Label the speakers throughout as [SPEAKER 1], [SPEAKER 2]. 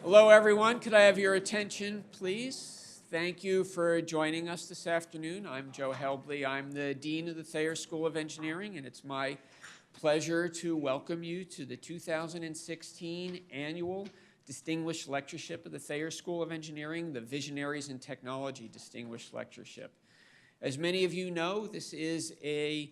[SPEAKER 1] Hello, everyone. Could I have your attention, please? Thank you for joining us this afternoon. I'm Joe Helbley. I'm the Dean of the Thayer School of Engineering, and it's my pleasure to welcome you to the 2016 Annual Distinguished Lectureship of the Thayer School of Engineering, the Visionaries in Technology Distinguished Lectureship. As many of you know, this is a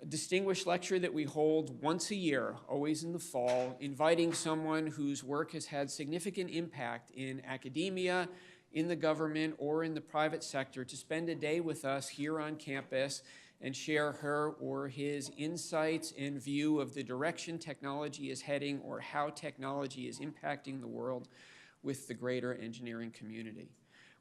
[SPEAKER 1] distinguished lecture that we hold once a year, always in the fall, inviting someone whose work has had significant impact in academia, in the government, or in the private sector to spend a day with us here on campus and share her or his insights and view of the direction technology is heading or how technology is impacting the world with the greater engineering community.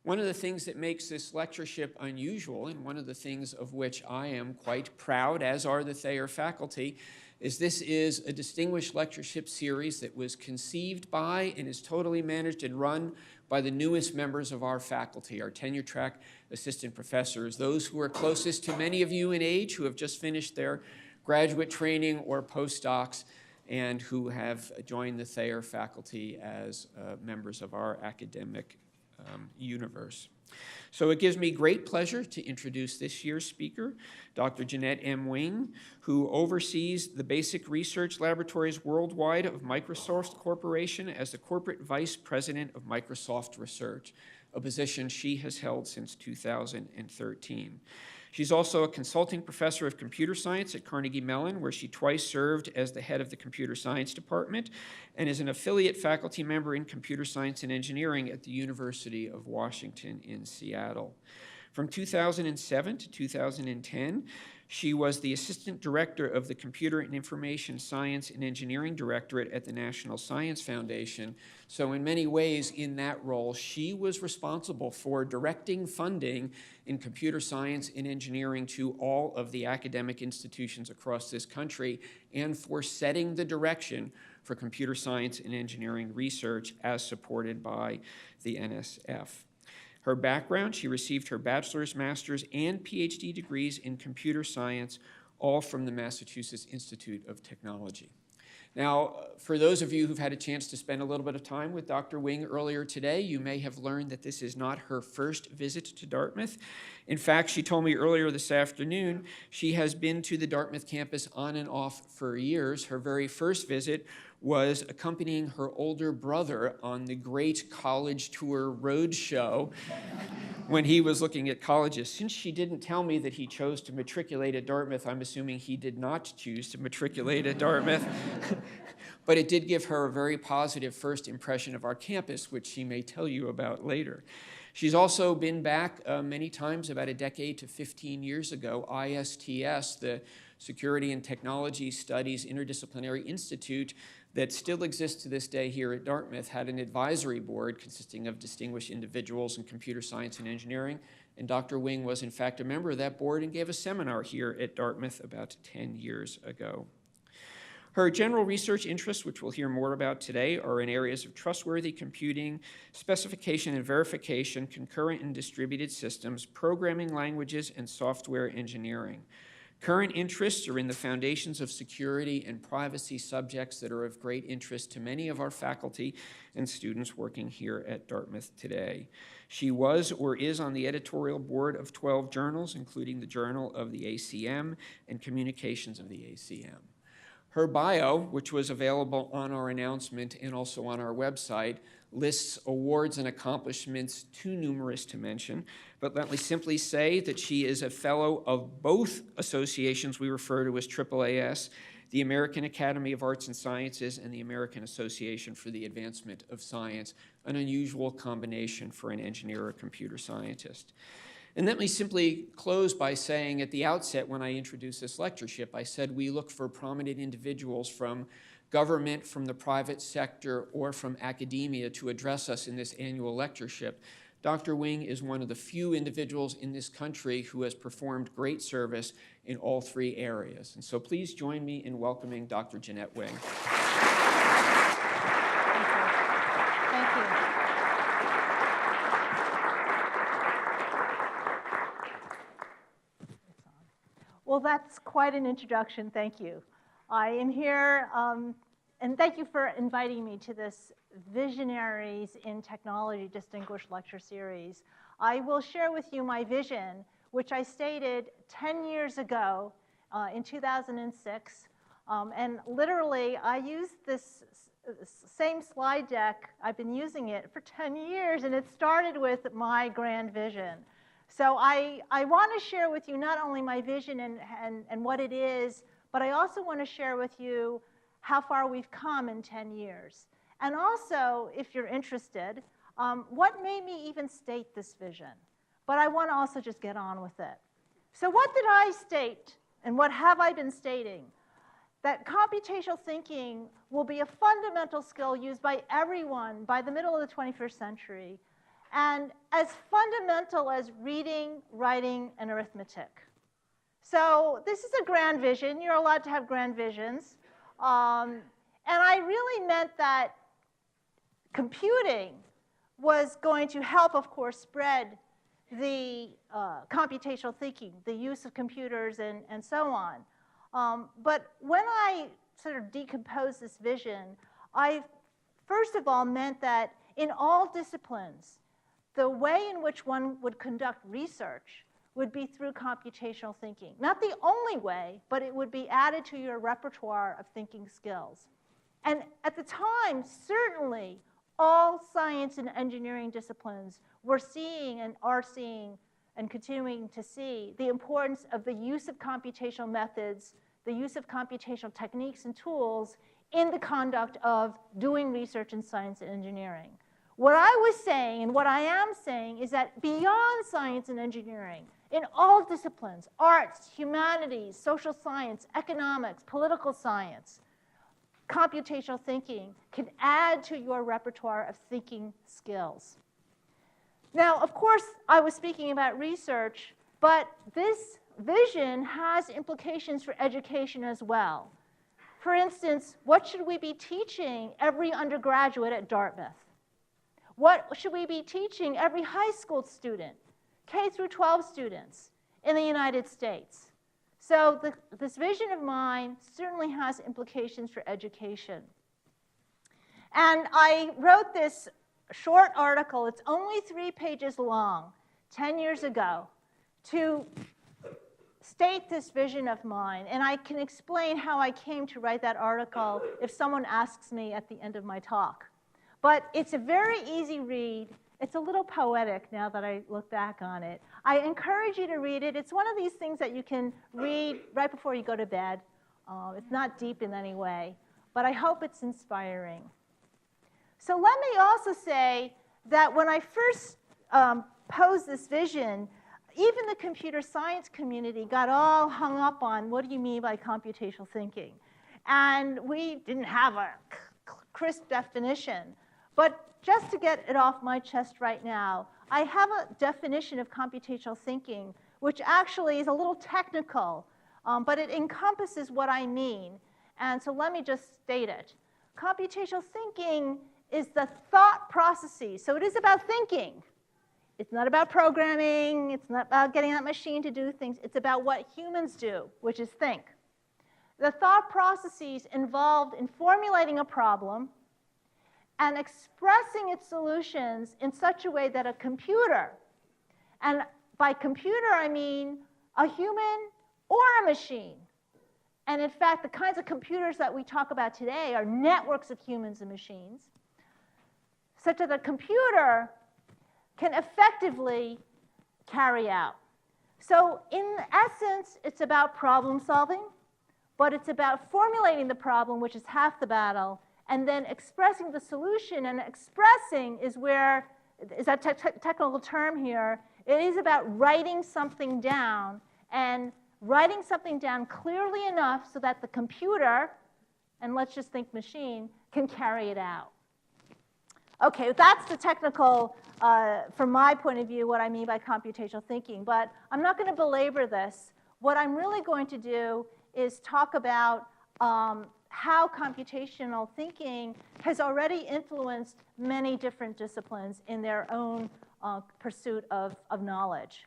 [SPEAKER 1] One of the things that makes this lectureship unusual, and one of the things of which I am quite proud, as are the Thayer faculty, is this is a distinguished lectureship series that was conceived by and is totally managed and run by the newest members of our faculty, our tenure-track assistant professors, those who are closest to many of you in age, who have just finished their graduate training or postdocs, and who have joined the Thayer faculty as members of our academic universe. So it gives me great pleasure to introduce this year's speaker, Dr. Jeanette M Wing, who oversees the basic research laboratories worldwide of Microsoft Corporation as the corporate vice president of Microsoft Research, a position she has held since 2013. She's also a consulting professor of computer science at Carnegie Mellon, where she twice served as the head of the computer science department, and is an affiliate faculty member in computer science and engineering at the University of Washington in Seattle. From 2007 to 2010, she was the assistant director of the Computer and Information Science and Engineering Directorate at the National Science Foundation. So in many ways, in that role, she was responsible for directing funding in computer science and engineering to all of the academic institutions across this country and for setting the direction for computer science and engineering research as supported by the NSF. Her background, she received her bachelor's, master's, and PhD degrees in computer science, all from the Massachusetts Institute of Technology. Now, for those of you who've had a chance to spend a little bit of time with Dr. Wing earlier today, you may have learned that this is not her first visit to Dartmouth. In fact, she told me earlier this afternoon she has been to the Dartmouth campus on and off for years. Her very first visit was accompanying her older brother on the great college tour roadshow when he was looking at colleges. Since she didn't tell me that he chose to matriculate at Dartmouth, I'm assuming he did not choose to matriculate at Dartmouth. But it did give her a very positive first impression of our campus, which she may tell you about later. She's also been back many times, about a decade to 15 years ago. ISTS, the Security and Technology Studies Interdisciplinary Institute, that still exists to this day here at Dartmouth, had an advisory board consisting of distinguished individuals in computer science and engineering, and Dr. Wing was in fact a member of that board and gave a seminar here at Dartmouth about 10 years ago. Her general research interests, which we'll hear more about today, are in areas of trustworthy computing, specification and verification, concurrent and distributed systems, programming languages, and software engineering. Current interests are in the foundations of security and privacy subjects that are of great interest to many of our faculty and students working here at Dartmouth today. She was or is on the editorial board of 12 journals, including the Journal of the ACM and Communications of the ACM. Her bio, which was available on our announcement and also on our website, lists awards and accomplishments too numerous to mention, but let me simply say that she is a fellow of both associations we refer to as AAAS, the American Academy of Arts and Sciences and the American Association for the Advancement of Science, an unusual combination for an engineer or computer scientist. And let me simply close by saying at the outset when I introduced this lectureship, I said we look for prominent individuals from government, from the private sector, or from academia to address us in this annual lectureship. Dr. Wing is one of the few individuals in this country who has performed great service in all three areas. And so please join me in welcoming Dr. Jeanette Wing.
[SPEAKER 2] Thank you. Well, that's quite an introduction. Thank you. I am here, and And thank you for inviting me to this Visionaries in Technology Distinguished Lecture Series. I will share with you my vision, which I stated 10 years ago in 2006. And literally, I used this same slide deck. I've been using it for 10 years, and it started with my grand vision. So I want to share with you not only my vision and what it is, but I also want to share with you how far we've come in 10 years. And also, if you're interested, what made me even state this vision? But I want to also just get on with it. So what did I state, and what have I been stating? That computational thinking will be a fundamental skill used by everyone by the middle of the 21st century, and as fundamental as reading, writing, and arithmetic. So this is a grand vision. You're allowed to have grand visions. And I really meant that computing was going to help, of course, spread the computational thinking, the use of computers, and so on. But when I sort of decomposed this vision, I first of all meant that in all disciplines, the way in which one would conduct research would be through computational thinking. Not the only way, but it would be added to your repertoire of thinking skills. And at the time, certainly, all science and engineering disciplines were seeing and are seeing and continuing to see the importance of the use of computational methods, the use of computational techniques and tools in the conduct of doing research in science and engineering. What I was saying and what I am saying is that beyond science and engineering, in all disciplines, arts, humanities, social science, economics, political science, computational thinking can add to your repertoire of thinking skills. Now, of course, I was speaking about research, but this vision has implications for education as well. For instance, what should we be teaching every undergraduate at Dartmouth? What should we be teaching every high school student, K through 12 students in the United States? So this vision of mine certainly has implications for education. And I wrote this short article, it's only 3 pages long, 10 years ago, to state this vision of mine. And I can explain how I came to write that article if someone asks me at the end of my talk. But it's a very easy read. It's a little poetic now that I look back on it. I encourage you to read it. It's one of these things that you can read right before you go to bed. It's not deep in any way, but I hope it's inspiring. So let me also say that when I first posed this vision, even the computer science community got all hung up on what do you mean by computational thinking? And we didn't have a crisp definition. But just to get it off my chest right now, I have a definition of computational thinking, which actually is a little technical, but it encompasses what I mean. And so let me just state it. Computational thinking is the thought processes. So it is about thinking. It's not about programming. It's not about getting that machine to do things. It's about what humans do, which is think. The thought processes involved in formulating a problem and expressing its solutions in such a way that a computer, and by computer I mean a human or a machine. And in fact, the kinds of computers that we talk about today are networks of humans and machines, such that a computer can effectively carry out. So in essence, it's about problem solving, but it's about formulating the problem, which is half the battle, and then expressing the solution. And expressing is where, is that technical term here, it is about writing something down, and writing something down clearly enough so that the computer, and let's just think machine, can carry it out. Okay, that's the technical, from my point of view, what I mean by computational thinking. But I'm not going to belabor this. What I'm really going to do is talk about how computational thinking has already influenced many different disciplines in their own pursuit of knowledge.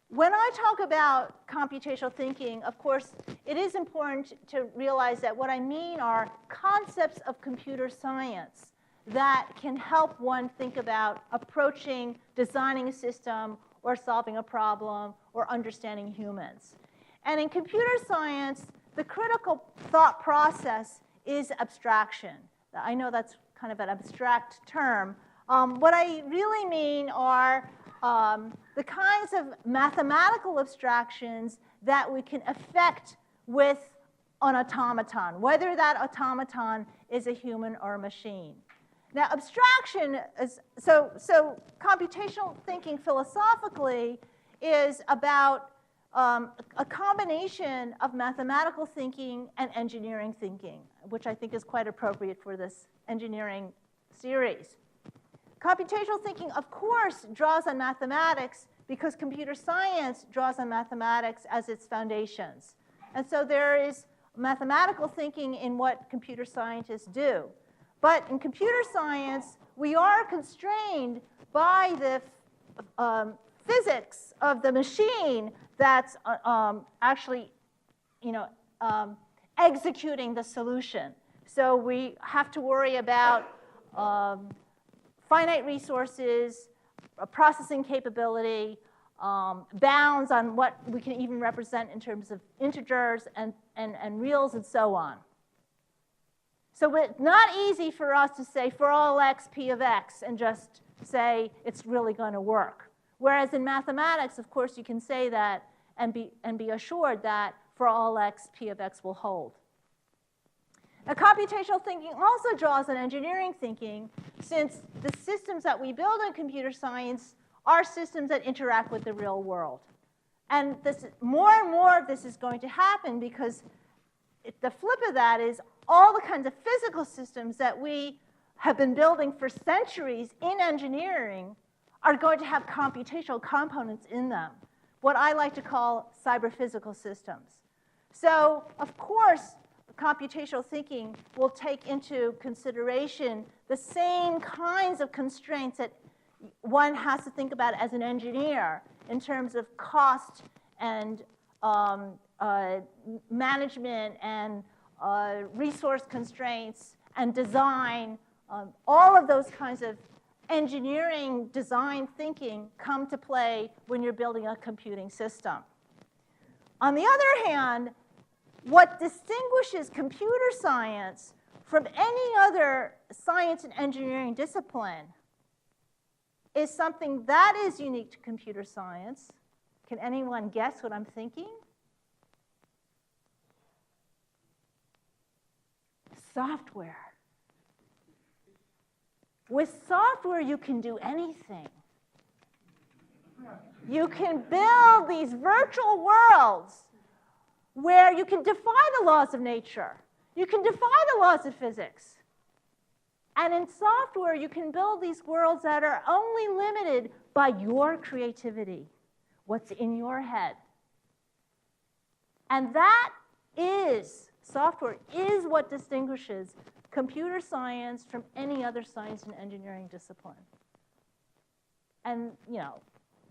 [SPEAKER 2] When I talk about computational thinking, of course, it is important to realize that what I mean are concepts of computer science that can help one think about approaching, designing a system, or solving a problem, or understanding humans. And in computer science, the critical thought process is abstraction. I know that's kind of an abstract term. What I really mean are the kinds of mathematical abstractions that we can effect with an automaton, whether that automaton is a human or a machine. Now, abstraction is, so computational thinking philosophically is about a combination of mathematical thinking and engineering thinking, which I think is quite appropriate for this engineering series. Computational thinking, of course, draws on mathematics because computer science draws on mathematics as its foundations. And so there is mathematical thinking in what computer scientists do. But in computer science, we are constrained by the physics of the machine that's actually, executing the solution. So we have to worry about finite resources, processing capability, bounds on what we can even represent in terms of integers and reals and so on. So it's not easy for us to say for all x, p of x, and just say it's really going to work. Whereas in mathematics, of course, you can say that and be assured that for all x, p of x will hold. Now, computational thinking also draws on engineering thinking, since the systems that we build in computer science are systems that interact with the real world. And more and more of this is going to happen because the flip of that is all the kinds of physical systems that we have been building for centuries in engineering are going to have computational components in them, what I like to call cyber-physical systems. So, of course, computational thinking will take into consideration the same kinds of constraints that one has to think about as an engineer in terms of cost and management and resource constraints and design. All of those kinds of engineering design thinking come to play when you're building a computing system. On the other hand, what distinguishes computer science from any other science and engineering discipline is something that is unique to computer science. Can anyone guess what I'm thinking? Software. With software, you can do anything. You can build these virtual worlds where you can defy the laws of nature. You can defy the laws of physics. And in software, you can build these worlds that are only limited by your creativity, what's in your head. And that is, software is what distinguishes computer science from any other science and engineering discipline. And,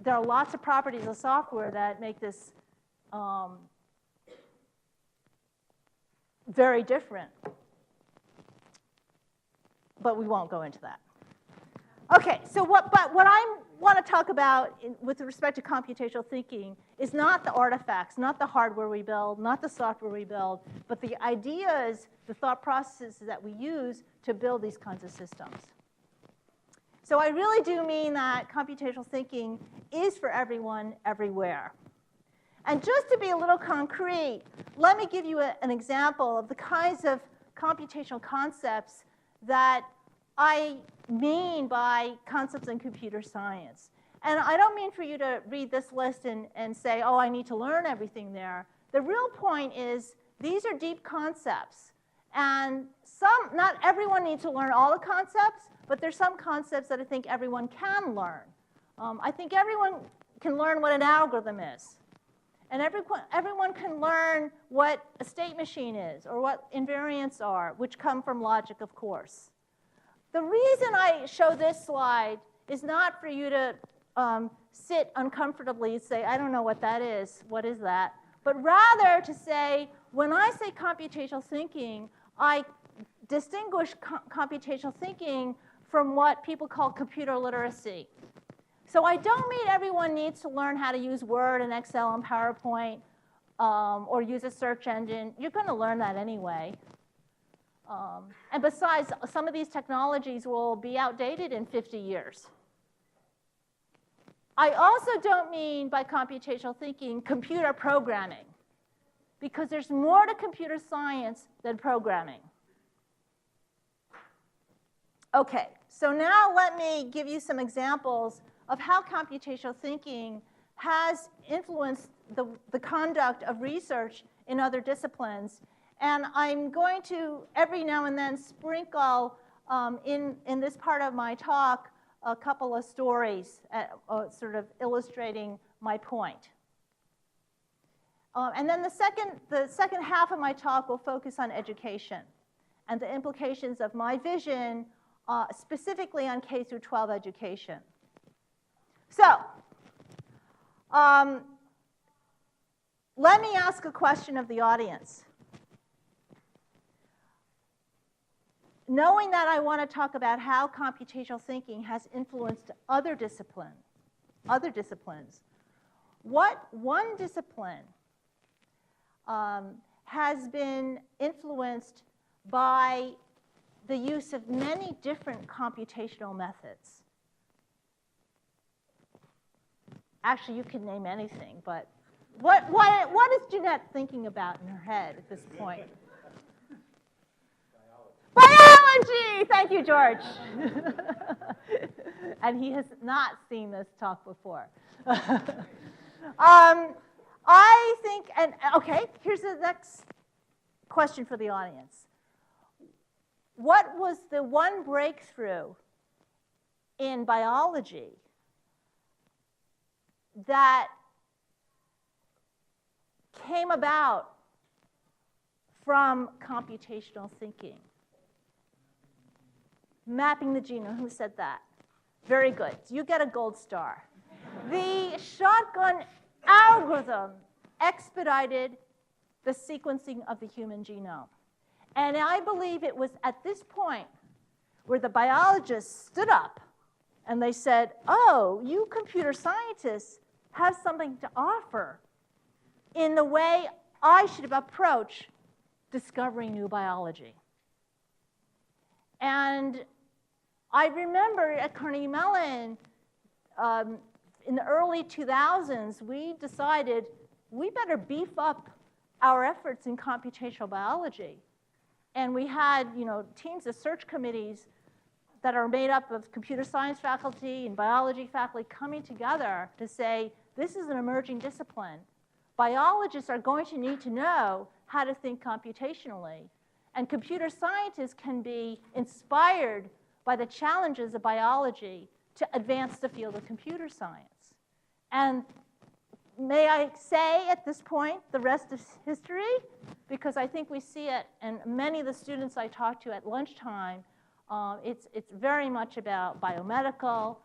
[SPEAKER 2] there are lots of properties of software that make this very different. But we won't go into that. Okay, so what I want to talk about with respect to computational thinking is not the artifacts, not the hardware we build, not the software we build, but the ideas, the thought processes that we use to build these kinds of systems. So I really do mean that computational thinking is for everyone, everywhere. And just to be a little concrete, let me give you an example of the kinds of computational concepts that I mean by concepts in computer science. And I don't mean for you to read this list and say, oh, I need to learn everything there. The real point is these are deep concepts. And not everyone needs to learn all the concepts, but there's some concepts that I think everyone can learn. I think everyone can learn what an algorithm is. And everyone can learn what a state machine is or what invariants are, which come from logic, of course. The reason I show this slide is not for you to sit uncomfortably and say, I don't know what that is. What is that? But rather to say, when I say computational thinking, I distinguish computational thinking from what people call computer literacy. So I don't mean everyone needs to learn how to use Word and Excel and PowerPoint or use a search engine. You're going to learn that anyway. And besides, some of these technologies will be outdated in 50 years. I also don't mean by computational thinking computer programming, because there's more to computer science than programming. Okay, so now let me give you some examples of how computational thinking has influenced the conduct of research in other disciplines. And I'm going to, every now and then, sprinkle in this part of my talk a couple of stories sort of illustrating my point. And then the second half of my talk will focus on education and the implications of my vision, specifically on K through 12 education. So let me ask a question of the audience. Knowing that I want to talk about how computational thinking has influenced other disciplines, what one discipline has been influenced by the use of many different computational methods? Actually, you can name anything, but what is Jeanette thinking about in her head at this point? Biology! Thank you, George. And he has not seen this talk before. I think, and okay, here's the next question for the audience. What was the one breakthrough in biology that came about from computational thinking? Mapping the genome. Who said that? Very good. You get a gold star. The shotgun algorithm expedited the sequencing of the human genome. And I believe it was at this point where the biologists stood up and they said, oh, you computer scientists have something to offer in the way I should have approached discovering new biology. And I remember at Carnegie Mellon, in the early 2000s, we decided we better beef up our efforts in computational biology. And we had, teams of search committees that are made up of computer science faculty and biology faculty coming together to say, this is an emerging discipline. Biologists are going to need to know how to think computationally. And computer scientists can be inspired by the challenges of biology to advance the field of computer science. And may I say at this point, the rest is history, because I think we see it, and many of the students I talk to at lunchtime, it's very much about biomedical,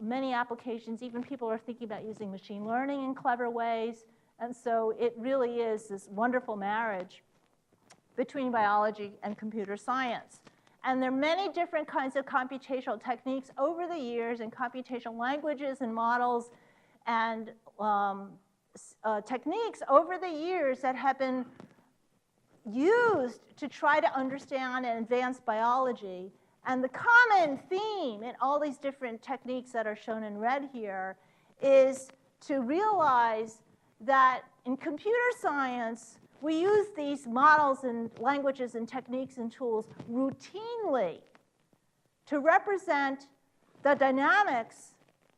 [SPEAKER 2] many applications, even people are thinking about using machine learning in clever ways. And so it really is this wonderful marriage between biology and computer science. And there are many different kinds of computational techniques over the years, and computational languages and models and techniques over the years that have been used to try to understand and advance biology. And the common theme in all these different techniques that are shown in red here is to realize that in computer science, we use these models and languages and techniques and tools routinely to represent the dynamics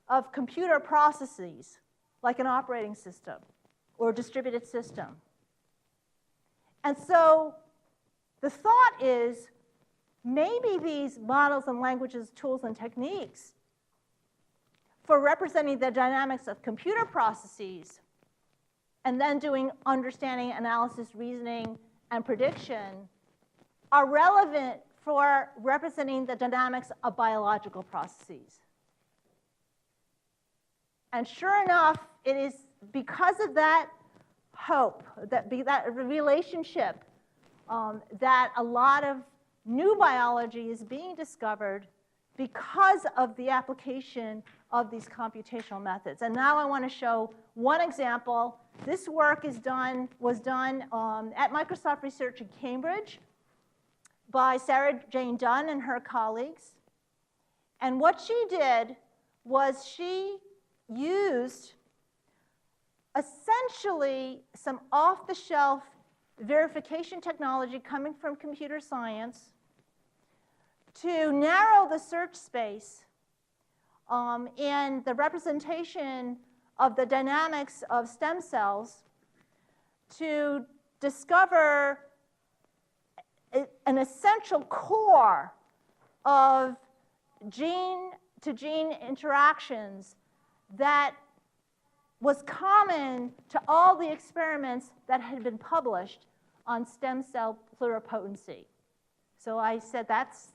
[SPEAKER 2] of computer processes, like an operating system or a distributed system. And so the thought is, maybe these models and languages, tools, and techniques for representing the dynamics of computer processes and then doing understanding, analysis, reasoning, and prediction are relevant for representing the dynamics of biological processes. And sure enough, it is because of that hope, that relationship, that a lot of new biology is being discovered because of the application of these computational methods. And now I want to show one example. This work was done at Microsoft Research in Cambridge by Sarah Jane Dunn and her colleagues. And what she did was she used essentially some off-the-shelf verification technology coming from computer science to narrow the search space in the representation of the dynamics of stem cells to discover an essential core of gene-to-gene interactions that was common to all the experiments that had been published on stem cell pluripotency. So I said that's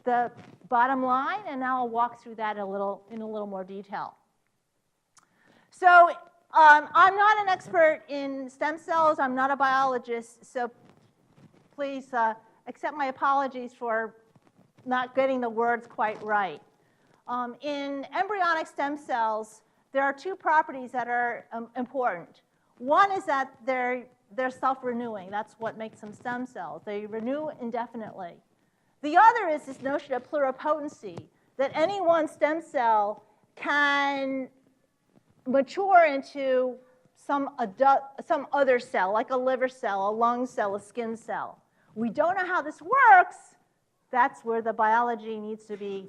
[SPEAKER 2] the bottom line, and now I'll walk through that in a little more detail. So I'm not an expert in stem cells. I'm not a biologist, so please accept my apologies for not getting the words quite right. In embryonic stem cells, there are two properties that are important. One is that they're self-renewing. That's what makes them stem cells. They renew indefinitely. The other is this notion of pluripotency, that any one stem cell can mature into some other cell, like a liver cell, a lung cell, a skin cell. We don't know how this works. That's where the biology needs to be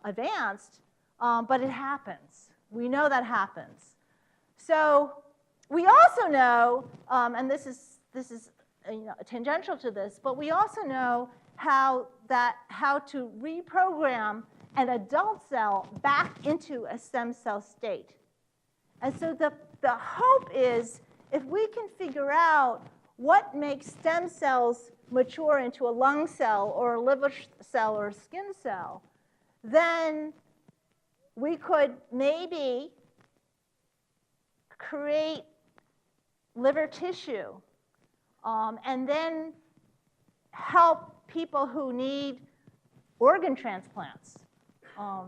[SPEAKER 2] advanced, but it happens. We know that happens. So we also know, and this is tangential to this, but we also know how to reprogram an adult cell back into a stem cell state. And so the hope is, if we can figure out what makes stem cells mature into a lung cell or a liver cell or a skin cell, then we could maybe create liver tissue and then help people who need organ transplants.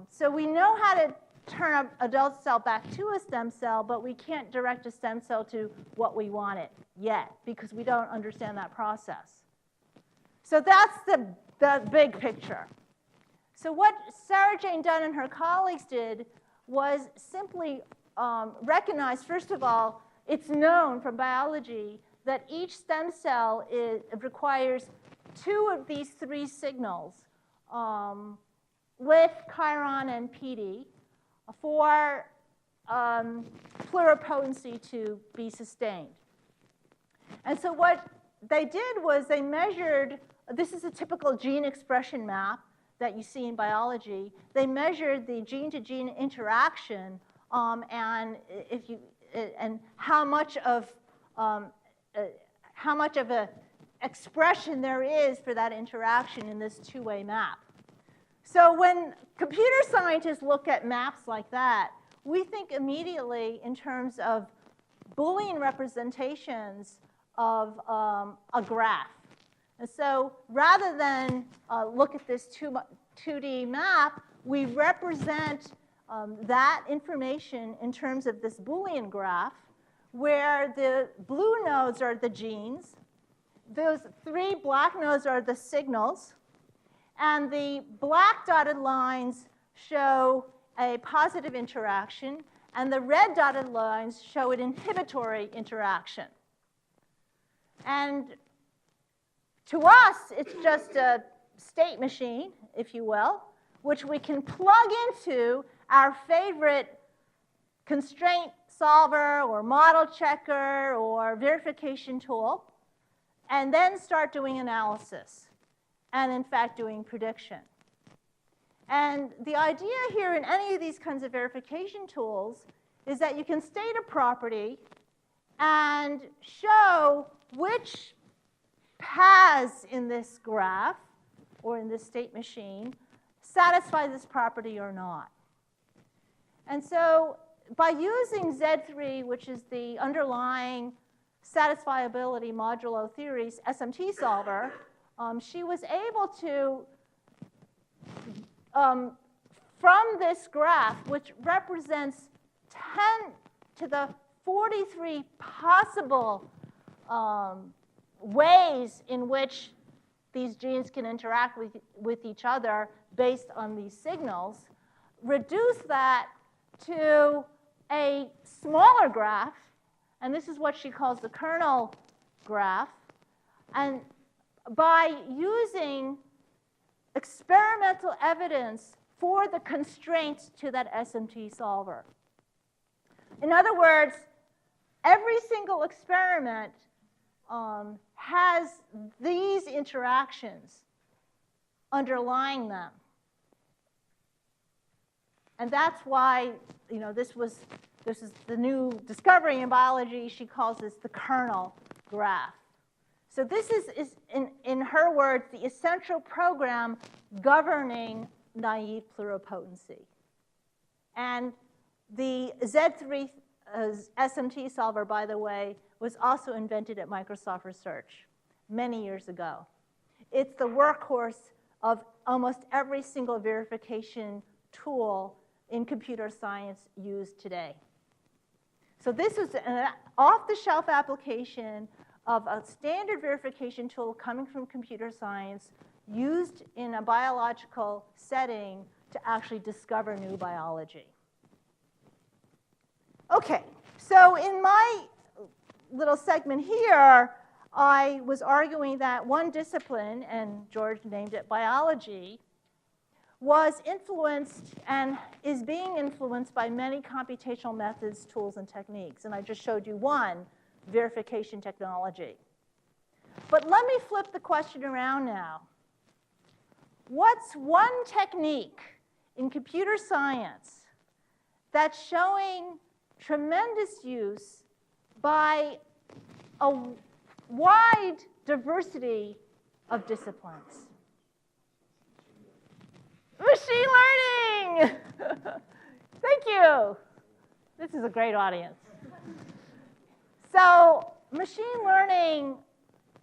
[SPEAKER 2] So we know how to turn an adult cell back to a stem cell, but we can't direct a stem cell to what we want it yet because we don't understand that process. So that's the big picture. So what Sarah Jane Dunn and her colleagues did was simply recognize, first of all, it's known from biology that each stem cell requires two of these three signals with chiron and PD for pluripotency to be sustained. And so what they did was they measured, this is a typical gene expression map that you see in biology. They measured the gene-to-gene interaction and how much of a expression there is for that interaction in this two-way map. So when computer scientists look at maps like that, we think immediately in terms of Boolean representations of a graph. And so rather than look at this 2D map, we represent that information in terms of this Boolean graph, where the blue nodes are the genes, those three black nodes are the signals, and the black dotted lines show a positive interaction, and the red dotted lines show an inhibitory interaction. And to us, it's just a state machine, if you will, which we can plug into our favorite constraint solver or model checker or verification tool, and then start doing analysis and, in fact, doing prediction. And the idea here in any of these kinds of verification tools is that you can state a property and show which paths in this graph or in this state machine satisfy this property or not. And so by using Z3, which is the underlying satisfiability modulo theory's SMT solver, she was able to, from this graph, which represents 10 to the 43 possible ways in which these genes can interact with each other based on these signals, reduce that to a smaller graph, and this is what she calls the kernel graph. And by using experimental evidence for the constraints to that SMT solver. In other words, every single experiment has these interactions underlying them. And that's why, this is the new discovery in biology. She calls this the kernel graph. So this is in her words, the essential program governing naive pluripotency. And the Z3 SMT solver, by the way, was also invented at Microsoft Research many years ago. It's the workhorse of almost every single verification tool in computer science used today. So this is an off-the-shelf application of a standard verification tool coming from computer science used in a biological setting to actually discover new biology. Okay, so in my little segment here, I was arguing that one discipline, and George named it biology, was influenced and is being influenced by many computational methods, tools, and techniques. And I just showed you one, verification technology. But let me flip the question around now. What's one technique in computer science that's showing tremendous use by a wide diversity of disciplines? Machine learning! Thank you. This is a great audience. So machine learning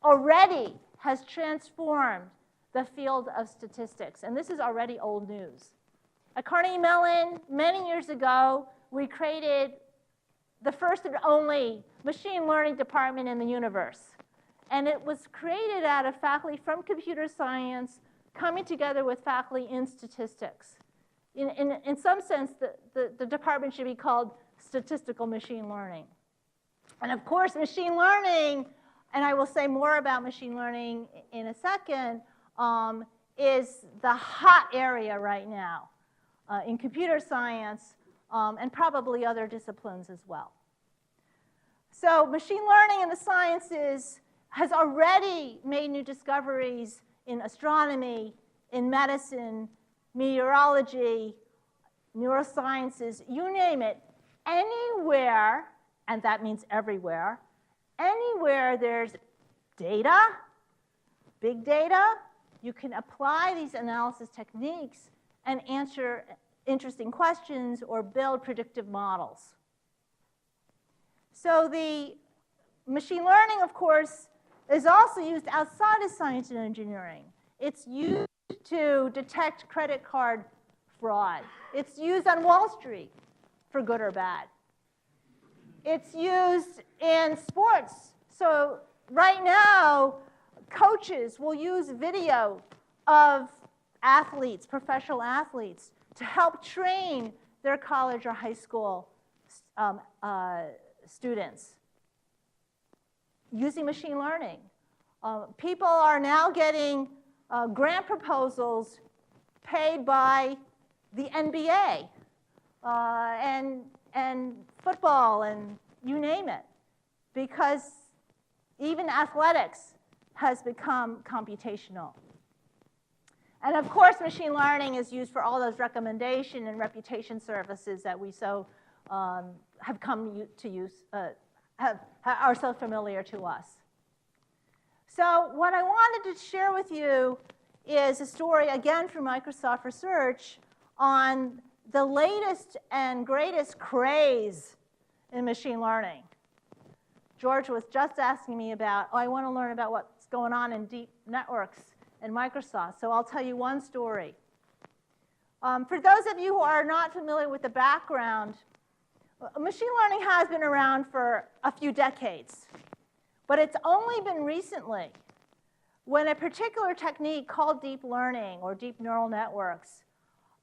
[SPEAKER 2] already has transformed the field of statistics, and this is already old news. At Carnegie Mellon, many years ago, we created the first and only machine learning department in the universe. And it was created out of faculty from computer science coming together with faculty in statistics. In some sense, the department should be called statistical machine learning. And of course, machine learning, and I will say more about machine learning in a second, is the hot area right now in computer science and probably other disciplines as well. So machine learning in the sciences has already made new discoveries in astronomy, in medicine, meteorology, neurosciences, you name it. Anywhere, and that means everywhere, anywhere there's data, big data, you can apply these analysis techniques and answer interesting questions or build predictive models. So the machine learning, of course, is also used outside of science and engineering. It's used to detect credit card fraud. It's used on Wall Street, for good or bad. It's used in sports. So right now, coaches will use video of athletes, professional athletes, to help train their college or high school students using machine learning. People are now getting grant proposals paid by the NBA and football and you name it, because even athletics has become computational. And of course, machine learning is used for all those recommendation and reputation services that we so have come to use, are so familiar to us. So what I wanted to share with you is a story, again, from Microsoft Research on the latest and greatest craze in machine learning. George was just asking me about, I want to learn about what's going on in deep networks in Microsoft. So I'll tell you one story. For those of you who are not familiar with the background, machine learning has been around for a few decades. But it's only been recently when a particular technique called deep learning or deep neural networks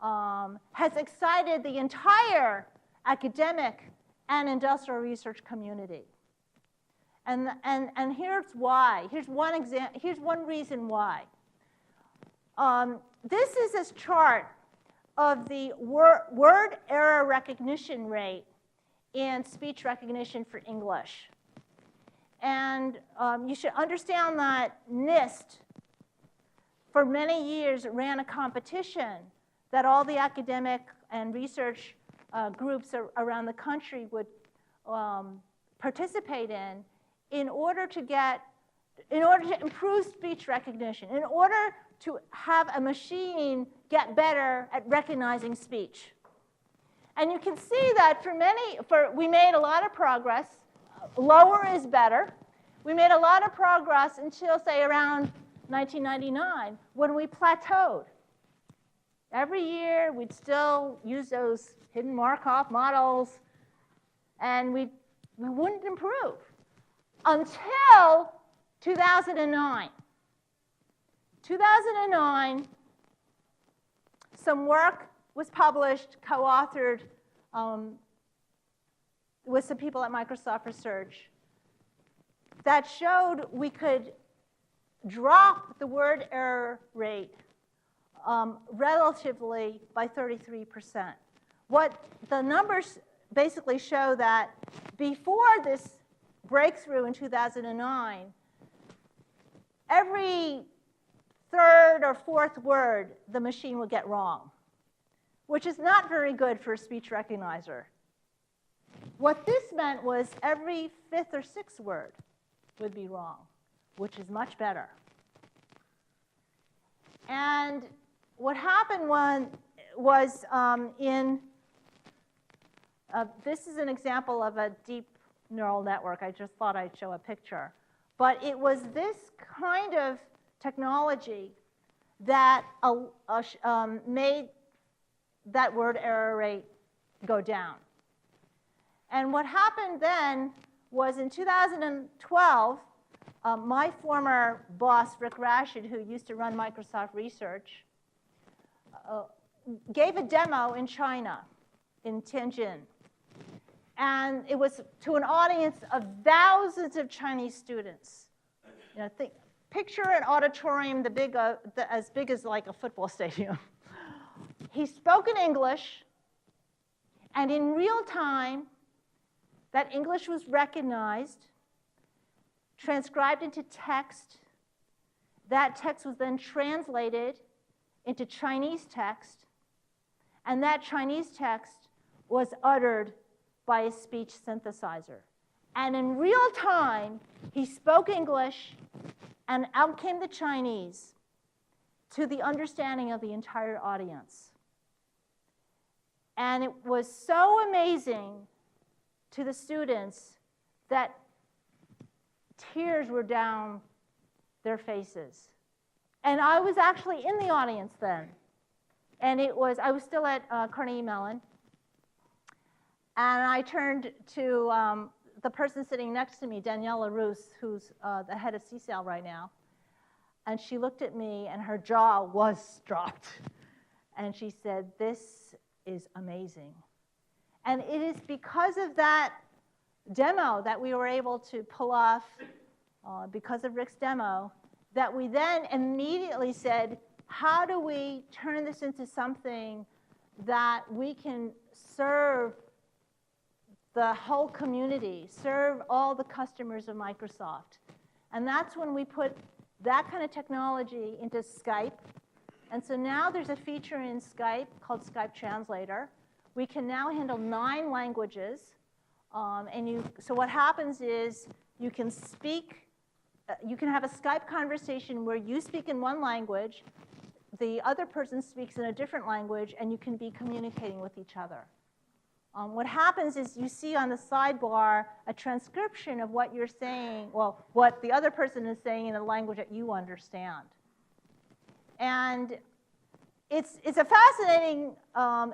[SPEAKER 2] has excited the entire academic and industrial research community. And here's why. Here's one reason why. This is this chart of the word error recognition rate in speech recognition for English. And you should understand that NIST, for many years, ran a competition that all the academic and research groups around the country would participate in order to improve speech recognition, in order to have a machine get better at recognizing speech. And you can see that we made a lot of progress. Lower is better. We made a lot of progress until, say, around 1999, when we plateaued. Every year, we'd still use those hidden Markov models, and we wouldn't improve until 2009. 2009, some work was published, co-authored with some people at Microsoft Research, that showed we could drop the word error rate relatively by 33%. What the numbers basically show that before this breakthrough in 2009, every third or fourth word the machine would get wrong, which is not very good for a speech recognizer. What this meant was every fifth or sixth word would be wrong, which is much better. And what happened was this is an example of a deep neural network. I just thought I'd show a picture. But it was this kind of technology that made that word error rate go down. And what happened then was in 2012, my former boss, Rick Rashid, who used to run Microsoft Research, gave a demo in China, in Tianjin. And it was to an audience of thousands of Chinese students. You know, picture an auditorium as big as like a football stadium. He spoke in English, and in real time, that English was recognized, transcribed into text. That text was then translated into Chinese text, and that Chinese text was uttered by a speech synthesizer. And in real time, he spoke English, and out came the Chinese to the understanding of the entire audience. And it was so amazing to the students that tears were down their faces. And I was actually in the audience then. And I was still at Carnegie Mellon. And I turned to the person sitting next to me, Daniela Roos, who's the head of CSAIL right now. And she looked at me, and her jaw was dropped. And she said, "This is amazing." And it is because of that demo that we were able to pull off, because of Rick's demo, that we then immediately said, how do we turn this into something that we can serve the whole community, serve all the customers of Microsoft? And that's when we put that kind of technology into Skype. And so now there's a feature in Skype called Skype Translator. We can now handle 9 languages. So what happens is you can have a Skype conversation where you speak in one language, the other person speaks in a different language, and you can be communicating with each other. What happens is you see on the sidebar a transcription of what you're saying, well, what the other person is saying in a language that you understand. And it's a fascinating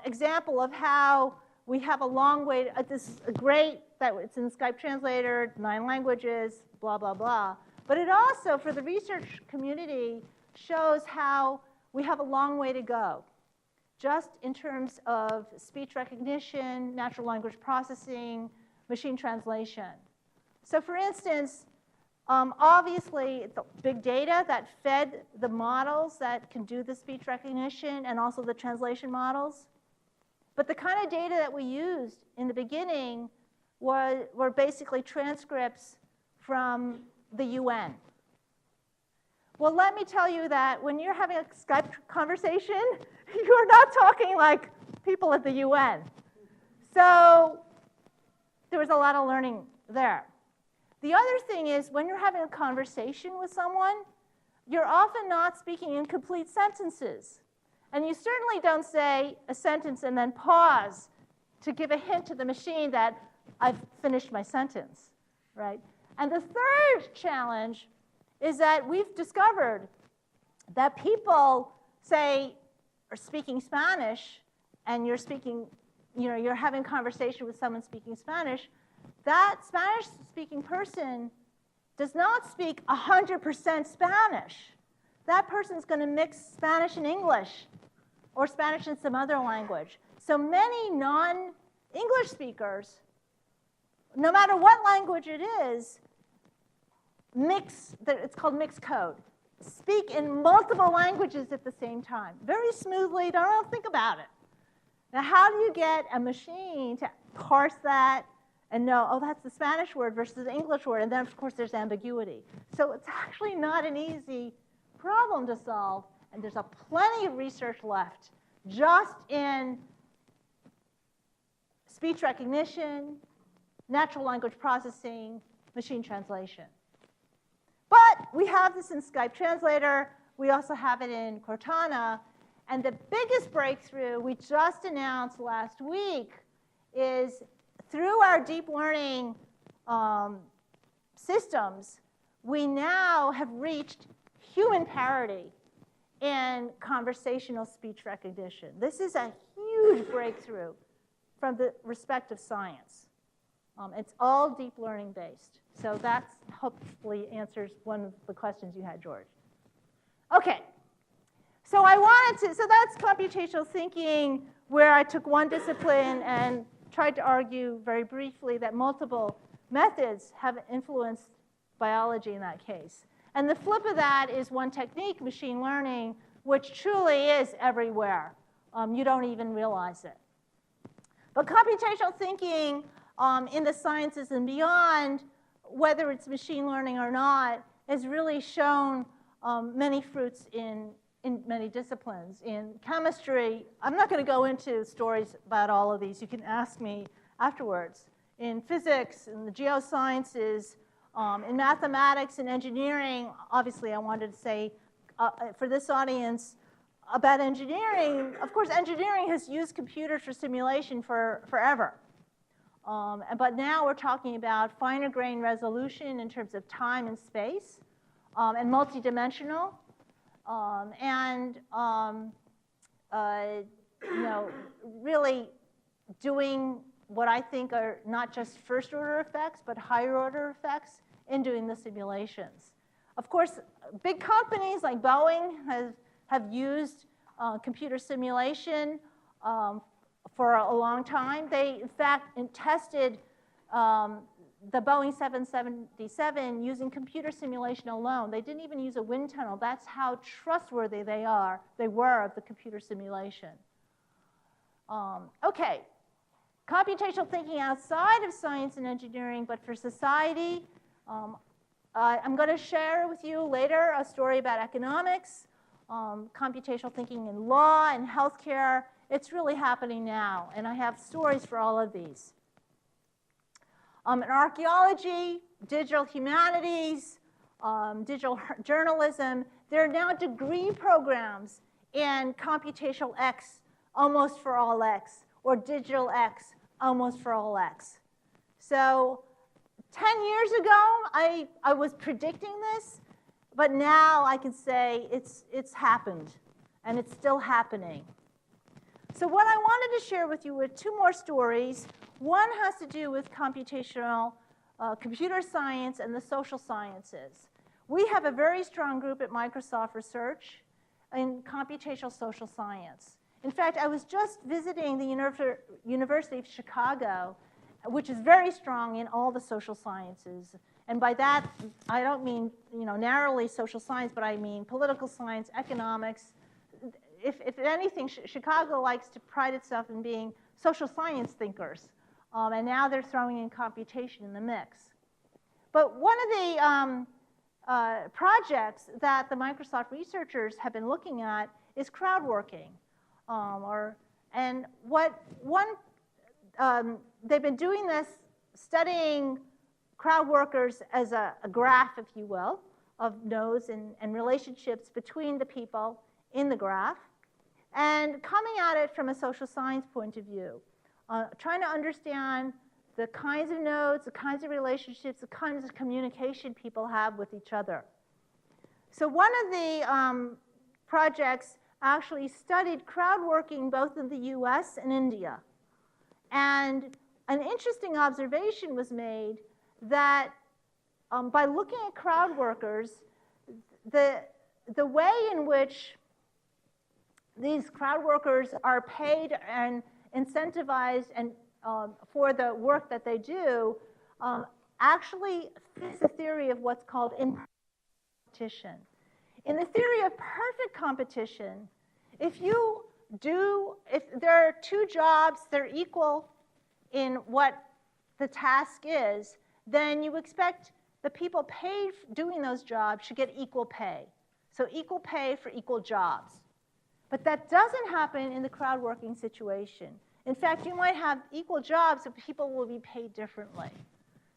[SPEAKER 2] example of how we have a long way. This is great that it's in Skype Translator, 9 languages, blah, blah, blah. But it also, for the research community, shows how we have a long way to go, just in terms of speech recognition, natural language processing, machine translation. So for instance, obviously, the big data that fed the models that can do the speech recognition and also the translation models. But the kind of data that we used in the beginning were basically transcripts from the UN. Well, let me tell you that when you're having a Skype conversation, you're not talking like people at the UN. So there was a lot of learning there. The other thing is, when you're having a conversation with someone, you're often not speaking in complete sentences. And you certainly don't say a sentence and then pause to give a hint to the machine that I've finished my sentence, right? And the third challenge is that we've discovered that people, say, are speaking Spanish, and you're speaking, you're having a conversation with someone speaking Spanish. That Spanish-speaking person does not speak 100% Spanish. That person's going to mix Spanish and English, or Spanish and some other language. So many non-English speakers, no matter what language it is, it's called mixed code, speak in multiple languages at the same time. Very smoothly, don't think about it. Now, how do you get a machine to parse that and know, oh, that's the Spanish word versus the English word, and then, of course, there's ambiguity. So it's actually not an easy problem to solve, and there's plenty of research left just in speech recognition, natural language processing, machine translation. But we have this in Skype Translator. We also have it in Cortana. And the biggest breakthrough we just announced last week is through our deep learning systems, we now have reached human parity in conversational speech recognition. This is a huge breakthrough from the respect of science. It's all deep learning based. So that hopefully answers one of the questions you had, George. OK. So that's computational thinking, where I took one discipline and tried to argue very briefly that multiple methods have influenced biology in that case. And the flip of that is one technique, machine learning, which truly is everywhere. You don't even realize it. But computational thinking in the sciences and beyond, whether it's machine learning or not, has really shown many fruits in many disciplines. In chemistry, I'm not going to go into stories about all of these. You can ask me afterwards. In physics, in the geosciences, in mathematics and engineering, obviously I wanted to say for this audience about engineering. Of course, engineering has used computers for simulation forever. But now we're talking about finer grain resolution in terms of time and space, and multidimensional, really doing what I think are not just first order effects, but higher order effects in doing the simulations. Of course, big companies like Boeing have used computer simulation for a long time. They, in fact, tested the Boeing 777 using computer simulation alone. They didn't even use a wind tunnel. That's how trustworthy they were of the computer simulation. OK, computational thinking outside of science and engineering, but for society. I'm going to share with you later a story about economics, computational thinking in law and healthcare. It's really happening now, and I have stories for all of these. In archaeology, digital humanities, digital journalism, there are now degree programs and computational X almost for all X, or digital X almost for all X. So 10 years ago, I was predicting this, but now I can say it's happened, and it's still happening. So what I wanted to share with you were two more stories. One has to do with computational computer science and the social sciences. We have a very strong group at Microsoft Research in computational social science. In fact, I was just visiting the University of Chicago, which is very strong in all the social sciences. And by that, I don't mean narrowly social science, but I mean political science, economics. If anything, Chicago likes to pride itself in being social science thinkers. And now they're throwing in computation in the mix. But one of the projects that the Microsoft researchers have been looking at is crowd working. They've been doing this, studying crowd workers as a graph, if you will, of nodes and relationships between the people in the graph, and coming at it from a social science point of view, trying to understand the kinds of nodes, the kinds of relationships, the kinds of communication people have with each other. So one of the projects actually studied crowd working both in the US and India. And an interesting observation was made that by looking at crowd workers, the way in which these crowd workers are paid and incentivized and for the work that they do actually fits the theory of what's called imperfect competition. In the theory of perfect competition, if there are two jobs, they're equal in what the task is, then you expect the people paid doing those jobs should get equal pay. So equal pay for equal jobs. But that doesn't happen in the crowd working situation. In fact, you might have equal jobs, but people will be paid differently.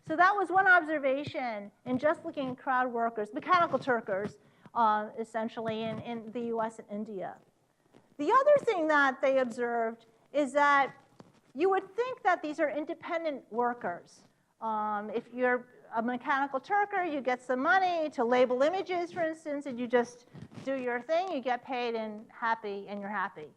[SPEAKER 2] So that was one observation in just looking at crowd workers, mechanical Turkers, essentially, in the US and India. The other thing that they observed is that you would think that these are independent workers. If you're a mechanical Turker, you get some money to label images, for instance, and you just do your thing, you get paid and you're happy.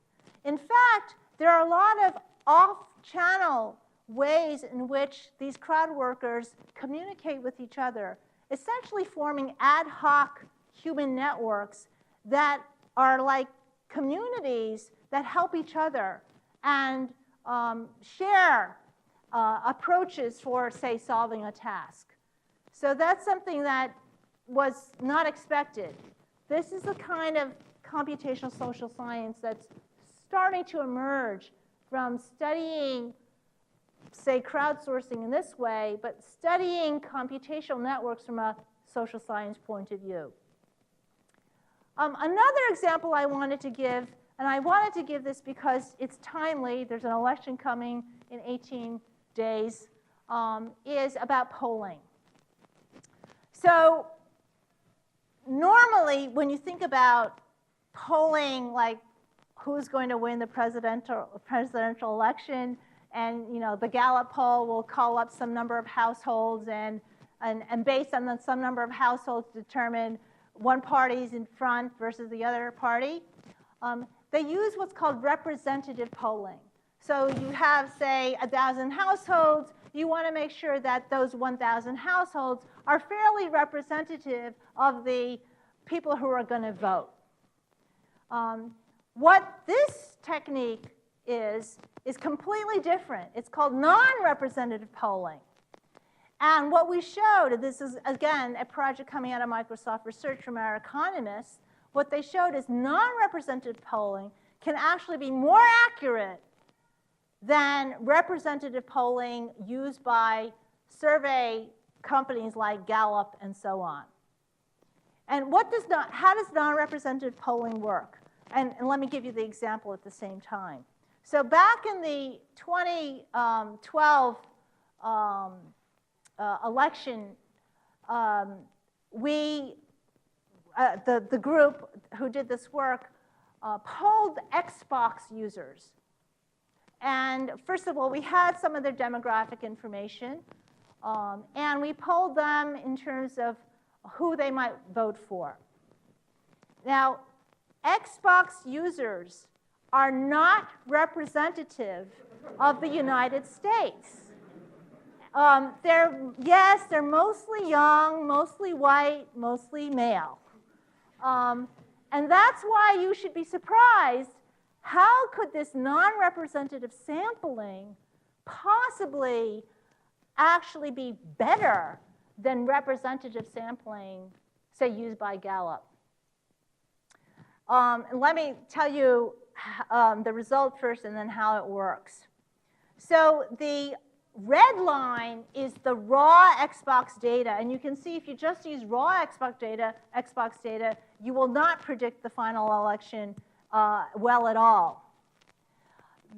[SPEAKER 2] In fact, there are a lot of off-channel ways in which these crowd workers communicate with each other, essentially forming ad hoc human networks that are like communities that help each other and share approaches for, say, solving a task. So that's something that was not expected. This is the kind of computational social science that's starting to emerge from studying, say, crowdsourcing in this way, but studying computational networks from a social science point of view. Another example I wanted to give, and I wanted to give this because it's timely, there's an election coming in 18 days, is about polling. So normally, when you think about polling, like who's going to win the presidential election, and the Gallup poll will call up some number of households, and based on some number of households determine one party's in front versus the other party. They use what's called representative polling. So you have, say, 1,000 households. You want to make sure that those 1,000 households are fairly representative of the people who are going to vote. What this technique is completely different. It's called non-representative polling. And what we showed, and this is, again, a project coming out of Microsoft Research from our economists, what they showed is non-representative polling can actually be more accurate than representative polling used by survey companies like Gallup and so on. And how does non-representative polling work? And let me give you the example at the same time. So back in the 2012 election, the group who did this work polled Xbox users. And first of all, we had some of their demographic information, and we polled them in terms of who they might vote for. Now, Xbox users are not representative of the United States. Yes, they're mostly young, mostly white, mostly male. And that's why you should be surprised. How could this non-representative sampling possibly actually be better than representative sampling, say, used by Gallup? Let me tell you the result first and then how it works. So the red line is the raw Xbox data. And you can see if you just use raw Xbox data, you will not predict the final election well at all.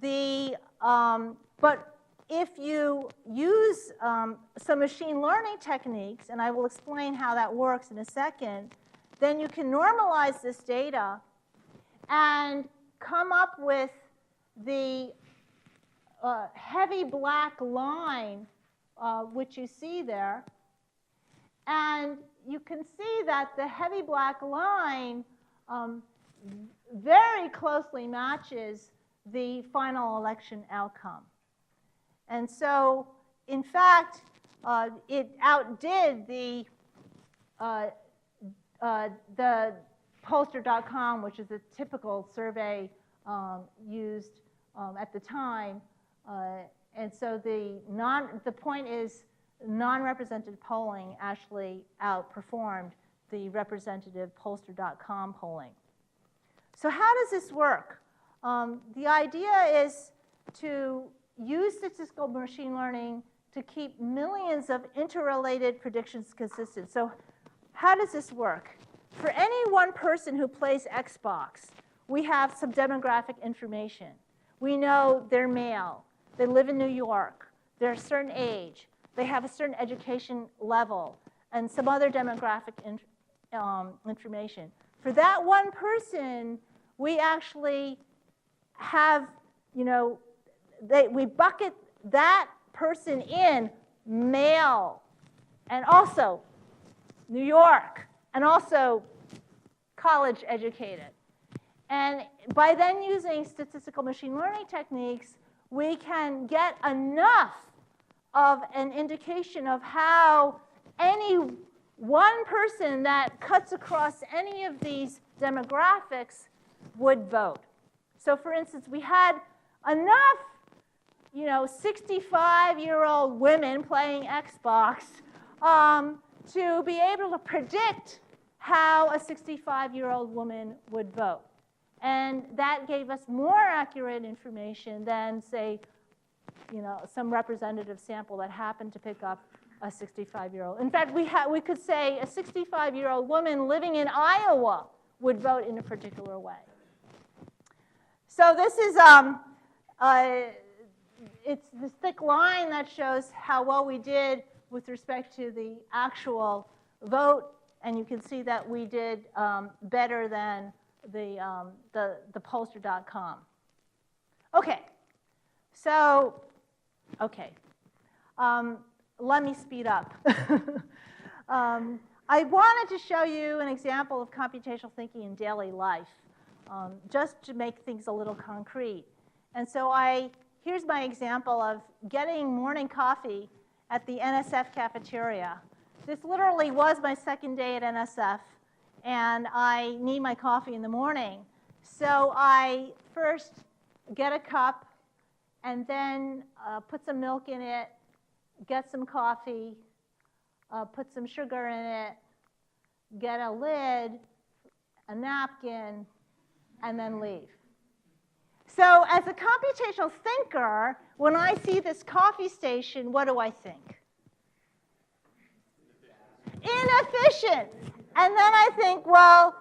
[SPEAKER 2] But if you use some machine learning techniques, and I will explain how that works in a second, then you can normalize this data and come up with the heavy black line, which you see there. And you can see that the heavy black line very closely matches the final election outcome. And so, in fact, it outdid the pollster.com, which is a typical survey used at the time. And so the point is non-representative polling actually outperformed the representative pollster.com polling. So how does this work? The idea is to use statistical machine learning to keep millions of interrelated predictions consistent. So how does this work? For any one person who plays Xbox, we have some demographic information. We know they're male. They live in New York. They're a certain age. They have a certain education level and some other demographic information. For that one person, we actually have, we bucket that person in male and also New York and also college educated. And by then using statistical machine learning techniques, we can get enough of an indication of how any one person that cuts across any of these demographics would vote. So for instance, we had enough 65-year-old women playing Xbox to be able to predict how a 65-year-old woman would vote. And that gave us more accurate information than, say, some representative sample that happened to pick up a 65-year-old. In fact, we could say a 65-year-old woman living in Iowa would vote in a particular way. So this is it's this thick line that shows how well we did with respect to the actual vote, and you can see that we did better than the pollster.com. Okay, so let me speed up. I wanted to show you an example of computational thinking in daily life, just to make things a little concrete. And so here's my example of getting morning coffee at the NSF cafeteria. This literally was my second day at NSF, and I need my coffee in the morning. So I first get a cup, and then put some milk in it, get some coffee, put some sugar in it, get a lid, a napkin, and then leave. So as a computational thinker, when I see this coffee station, what do I think? Inefficient. And then I think, well,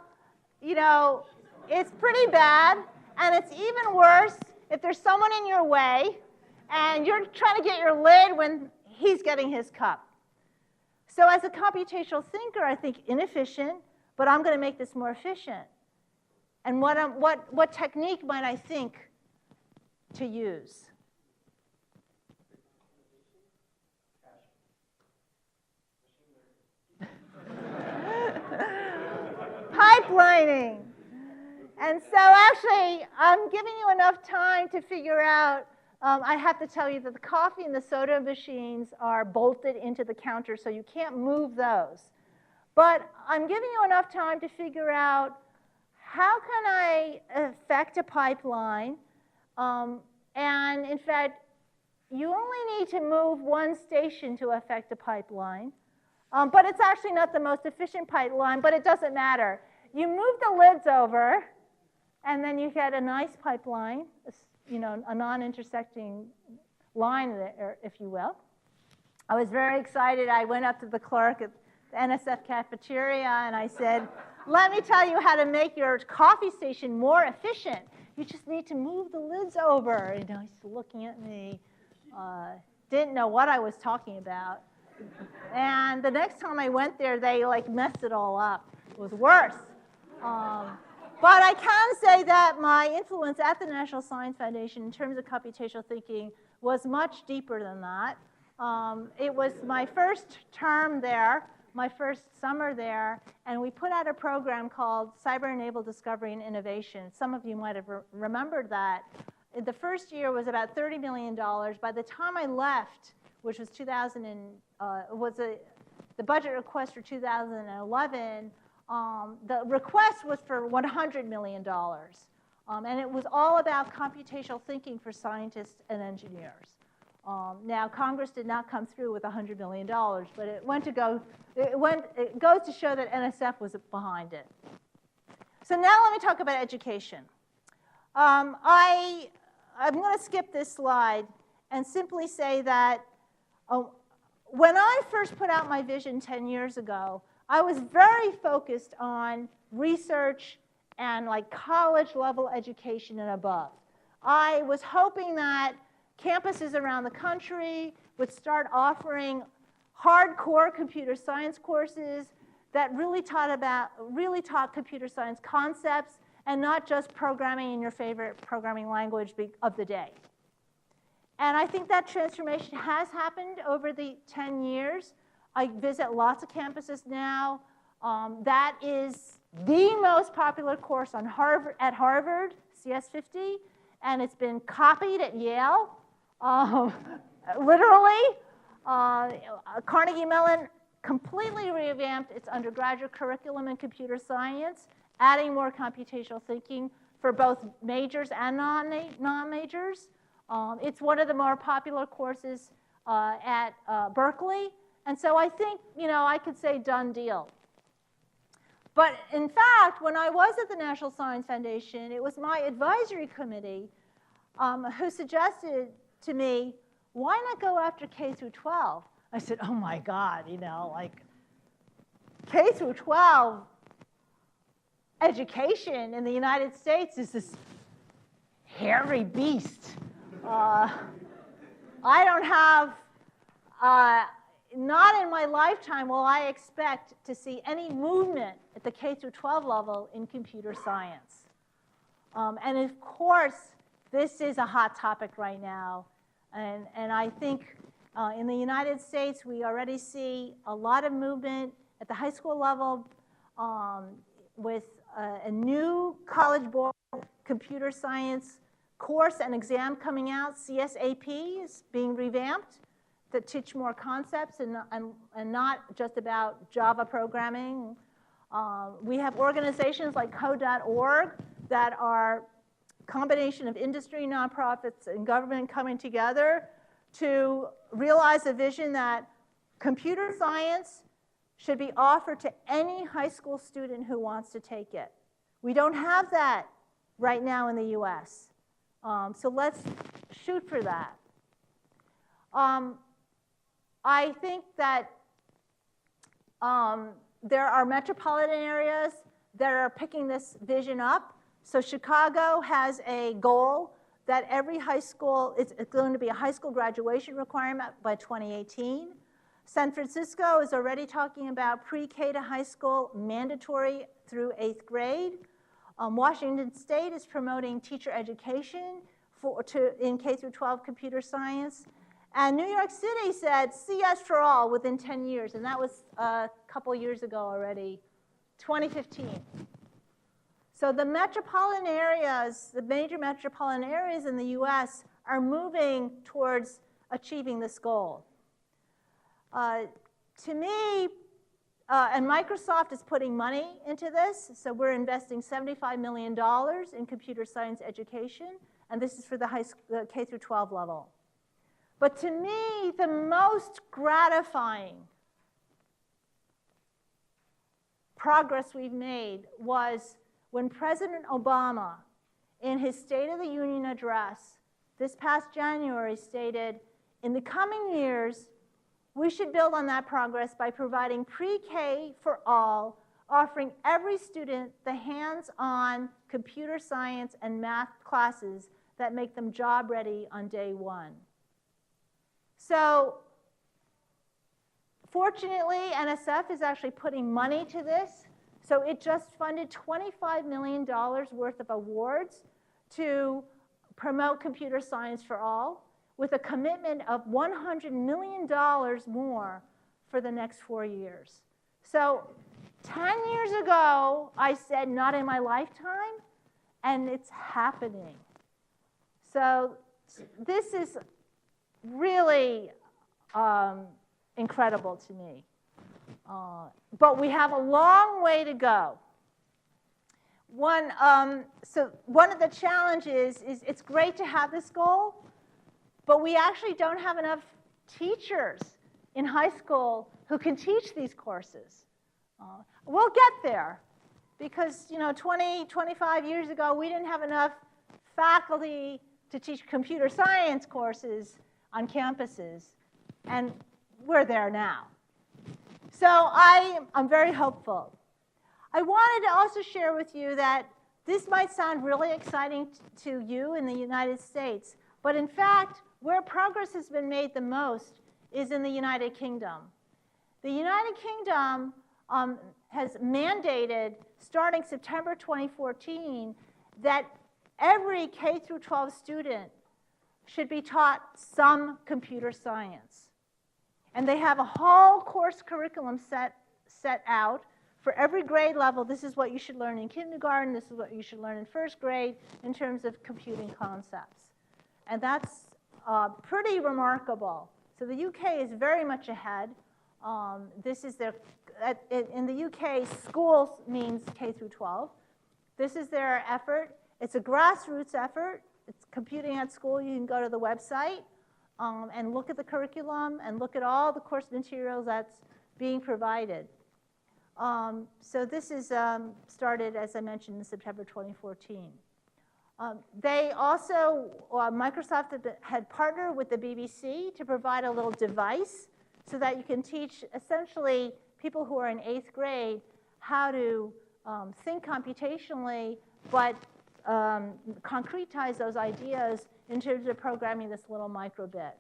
[SPEAKER 2] it's pretty bad, and it's even worse if there's someone in your way, and you're trying to get your lid when he's getting his cup. So as a computational thinker, I think inefficient, but I'm going to make this more efficient. And what technique might I think to use? Pipelining. And so actually, I'm giving you enough time to figure out. I have to tell you that the coffee and the soda machines are bolted into the counter, so you can't move those. But I'm giving you enough time to figure out how can I affect a pipeline. And in fact, you only need to move one station to affect a pipeline. But it's actually not the most efficient pipeline, but it doesn't matter. You move the lids over, and then you get a nice pipeline, a non-intersecting line there, if you will. I was very excited. I went up to the clerk at the NSF cafeteria, and I said, let me tell you how to make your coffee station more efficient. You just need to move the lids over. And he's looking at me, didn't know what I was talking about. And the next time I went there, they messed it all up. It was worse. But I can say that my influence at the National Science Foundation in terms of computational thinking was much deeper than that. It was my first term there, my first summer there, and we put out a program called Cyber-Enabled Discovery and Innovation. Some of you might have remembered that. The first year was about $30 million. By the time I left, which was the budget request for 2011, the request was for $100 million. And it was all about computational thinking for scientists and engineers. Now, Congress did not come through with $100 million, but it goes to show that NSF was behind it. So now let me talk about education. I'm going to skip this slide and simply say that when I first put out my vision 10 years ago, I was very focused on research and college-level education and above. I was hoping that campuses around the country would start offering hardcore computer science courses that really taught computer science concepts and not just programming in your favorite programming language of the day. And I think that transformation has happened over the 10 years. I visit lots of campuses now. That is the most popular course at Harvard, CS50, and it's been copied at Yale, literally. Carnegie Mellon completely revamped its undergraduate curriculum in computer science, adding more computational thinking for both majors and non-majors. It's one of the more popular courses at Berkeley. And so I think, I could say done deal. But in fact, when I was at the National Science Foundation, it was my advisory committee who suggested to me, why not go after K through 12? I said, oh my God, K through 12 education in the United States is this hairy beast. I don't have, not in my lifetime will I expect to see any movement at the K through 12 level in computer science. And of course, this is a hot topic right now. And I think in the United States, we already see a lot of movement at the high school level with a new College Board computer science course and exam coming out. CSAP is being revamped to teach more concepts and not just about Java programming. We have organizations like Code.org that are a combination of industry, nonprofits, and government coming together to realize a vision that computer science should be offered to any high school student who wants to take it. We don't have that right now in the US. So let's shoot for that. I think that there are metropolitan areas that are picking this vision up. So Chicago has a goal that every high school, it's going to be a high school graduation requirement by 2018. San Francisco is already talking about pre-K to high school mandatory through 8th grade. Washington State is promoting teacher education in K through 12 computer science. And New York City said CS for all within 10 years, and that was a couple years ago already, 2015. So the metropolitan areas, the major metropolitan areas in the US are moving towards achieving this goal. To me, and Microsoft is putting money into this, so we're investing $75 million in computer science education, and this is for the K through 12 level. But to me, the most gratifying progress we've made was when President Obama, in his State of the Union address this past January, stated, in the coming years, we should build on that progress by providing pre-K for all, offering every student the hands-on computer science and math classes that make them job ready on day one. So fortunately, NSF is actually putting money to this. So it just funded $25 million worth of awards to promote computer science for all, with a commitment of $100 million more for the next 4 years. So 10 years ago, I said, not in my lifetime, and it's happening. So this is really incredible to me. But we have a long way to go. So one of the challenges is it's great to have this goal, but we actually don't have enough teachers in high school who can teach these courses. We'll get there because 20, 25 years ago, we didn't have enough faculty to teach computer science courses on campuses, and we're there now. So I'm very hopeful. I wanted to also share with you that this might sound really exciting to you in the United States, but in fact, where progress has been made the most is in the United Kingdom. The United Kingdom has mandated, starting September 2014, that every K through 12 student should be taught some computer science. And they have a whole course curriculum set out for every grade level. This is what you should learn in kindergarten. This is what you should learn in first grade in terms of computing concepts. And that's pretty remarkable. So the UK is very much ahead. This is their, in the UK, schools means K through 12. This is their effort. It's a grassroots effort. It's computing at school. You can go to the website and look at the curriculum and look at all the course materials that's being provided. So this is started, as I mentioned, in September 2014. They also, Microsoft had partnered with the BBC to provide a little device so that you can teach essentially people who are in 8th grade how to think computationally, but concretize those ideas in terms of programming this little microbit,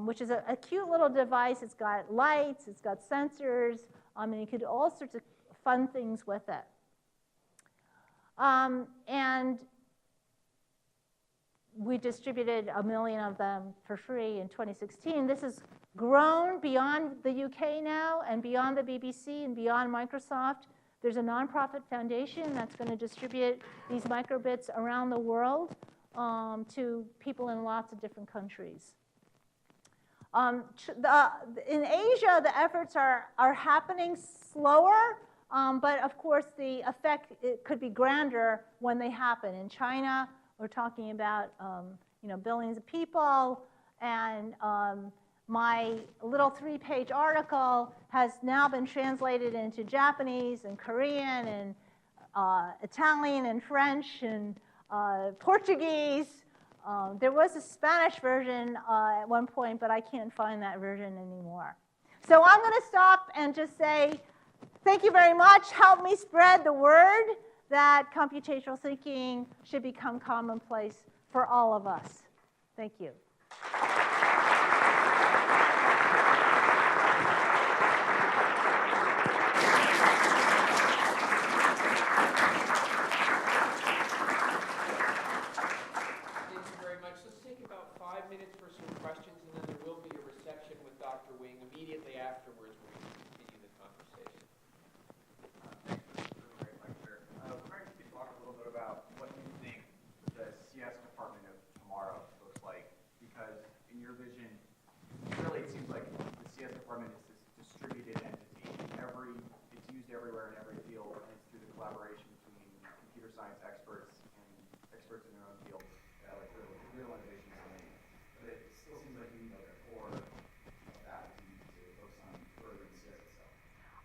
[SPEAKER 2] which is a cute little device. It's got lights, it's got sensors, and you can do all sorts of fun things with it. And we distributed 1 million of them for free in 2016. This has grown beyond the UK now and beyond the BBC and beyond Microsoft. There's a nonprofit foundation that's going to distribute these microbits around the world to people in lots of different countries. In Asia, the efforts are happening slower, but of course the effect could be grander when they happen. In China, we're talking about billions of people, and my little 3-page article has now been translated into Japanese and Korean and Italian and French and Portuguese. There was a Spanish version at one point, but I can't find that version anymore. So I'm going to stop and just say, thank you very much. Help me spread the word that computational thinking should become commonplace for all of us. Thank you.
[SPEAKER 1] 5 minutes for some questions, and then there will be a reception with Dr. Wing immediately afterwards when we continue the conversation.
[SPEAKER 3] Thanks for this really great lecture. I was wondering if you could talk a little bit about what you think the CS department of tomorrow looks like, because in your vision, really it seems like the CS department is this distributed entity. It's used everywhere in every field, and it's through the collaboration between computer science experts and experts in their own field, like real innovation. But it still seems like you need like a core of that to focus on furthering CS itself.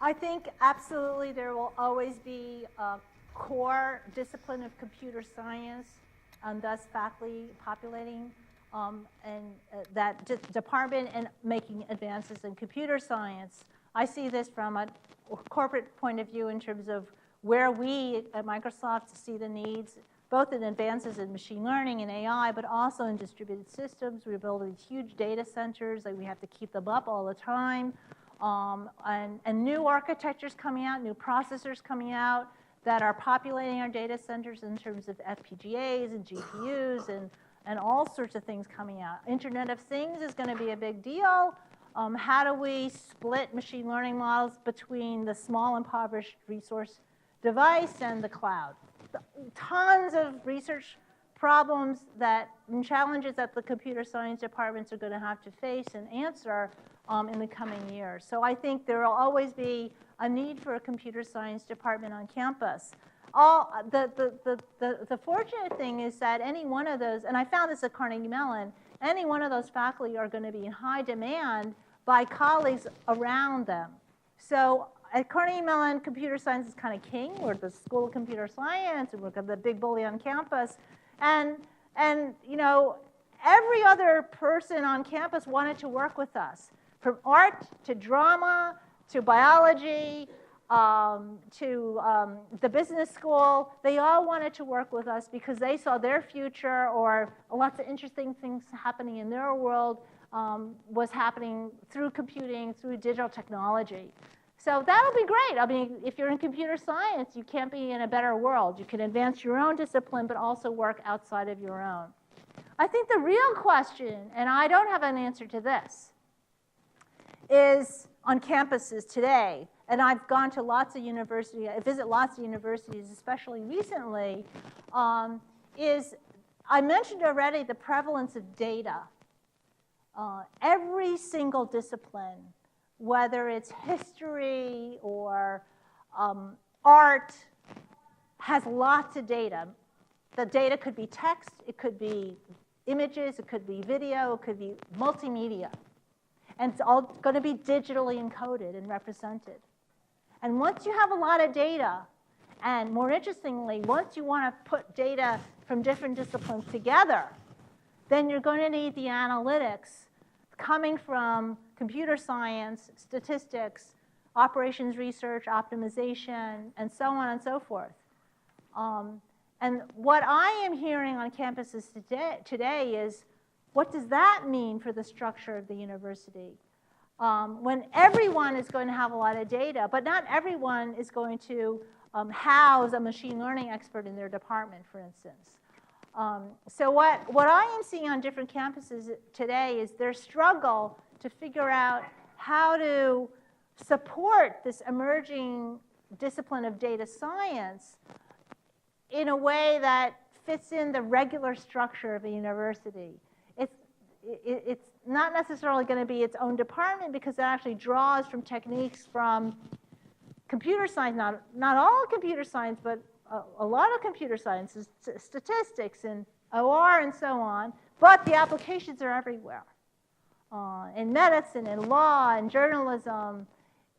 [SPEAKER 2] I think absolutely there will always be a core discipline of computer science, and thus faculty populating that department and making advances in computer science. I see this from a corporate point of view in terms of where we at Microsoft see the needs, both in advances in machine learning and AI, but also in distributed systems. We're building these huge data centers, and we have to keep them up all the time. And new architectures coming out, new processors coming out that are populating our data centers in terms of FPGAs and GPUs and all sorts of things coming out. Internet of Things is going to be a big deal. How do we split machine learning models between the small impoverished resource device and the cloud? Tons of research problems and challenges that the computer science departments are going to have to face and answer in the coming years. So I think there will always be a need for a computer science department on campus. The fortunate thing is that any one of those, and I found this at Carnegie Mellon, any one of those faculty are going to be in high demand by colleagues around them. So at Carnegie Mellon, computer science is kind of king. We're the School of Computer Science, and we're the big bully on campus. And you know, every other person on campus wanted to work with us, from art to drama to biology to the business school. They all wanted to work with us because they saw their future, or lots of interesting things happening in their world was happening through computing, through digital technology. So that'll be great. I mean, if you're in computer science, you can't be in a better world. You can advance your own discipline, but also work outside of your own. I think the real question, and I don't have an answer to this, is on campuses today, and I've gone to lots of universities, I visit lots of universities, especially recently, is I mentioned already the prevalence of data. Every single discipline, whether it's history or art, has lots of data. The data could be text, it could be images, it could be video, it could be multimedia. And it's all going to be digitally encoded and represented. And once you have a lot of data, and more interestingly, once you want to put data from different disciplines together, then you're going to need the analytics coming from computer science, statistics, operations research, optimization, and so on and so forth. And what I am hearing on campuses today is, what does that mean for the structure of the university? When everyone is going to have a lot of data, but not everyone is going to house a machine learning expert in their department, for instance. So what I am seeing on different campuses today is their struggle to figure out how to support this emerging discipline of data science in a way that fits in the regular structure of a university. It's not necessarily going to be its own department because it actually draws from techniques from computer science, not all computer science, but a lot of computer science, statistics and OR and so on, but the applications are everywhere. In medicine, in law, in journalism,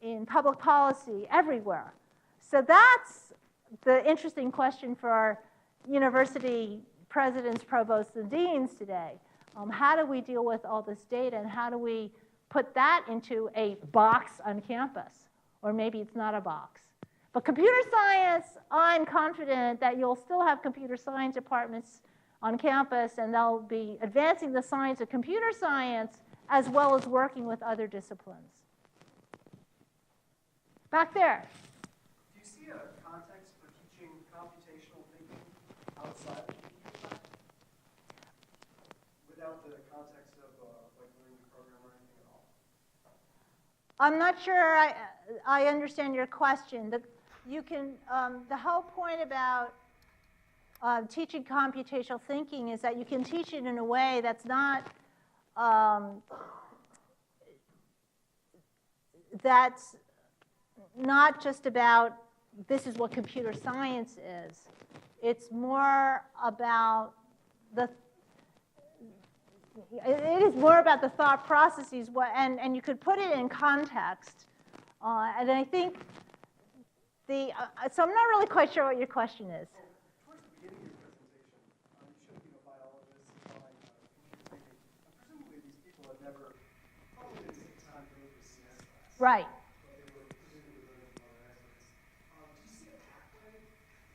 [SPEAKER 2] in public policy, everywhere. So that's the interesting question for our university presidents, provosts, and deans today. How do we deal with all this data, and how do we put that into a box on campus? Or maybe it's not a box. But computer science, I'm confident that you'll still have computer science departments on campus, and they'll be advancing the science of computer science as well as working with other disciplines. Back there.
[SPEAKER 4] Do you see a context for teaching computational thinking outside of computer science? Would without the context of like learning to program or anything at all?
[SPEAKER 2] I'm not sure I understand your question. The whole point about teaching computational thinking is that you can teach it in a way that's not just about this is what computer science is. It's more about it is more about the thought processes, and you could put it in context. And I think so I'm not really quite sure what your question is.
[SPEAKER 4] Towards the beginning of your presentation, you showed a biologist applying computer thinking. Presumably these people had probably didn't take time to go through CS class.
[SPEAKER 2] Right.
[SPEAKER 4] But they were presumably learning from other experts. Do you see a pathway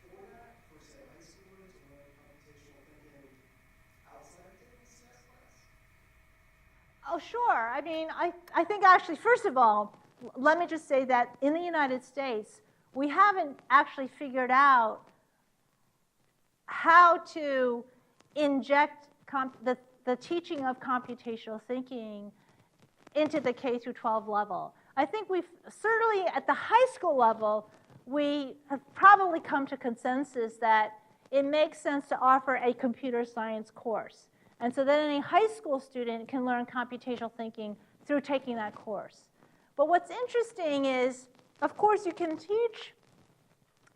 [SPEAKER 4] for that, for say high schoolers to learn computational thinking outside of taking CS class?
[SPEAKER 2] Oh, sure. I mean, I think actually, first of all, let me just say that in the United States, we haven't actually figured out how to inject the teaching of computational thinking into the K through 12 level. I think we've certainly at the high school level, we have probably come to consensus that it makes sense to offer a computer science course. And so that any high school student can learn computational thinking through taking that course. But what's interesting is, of course, you can teach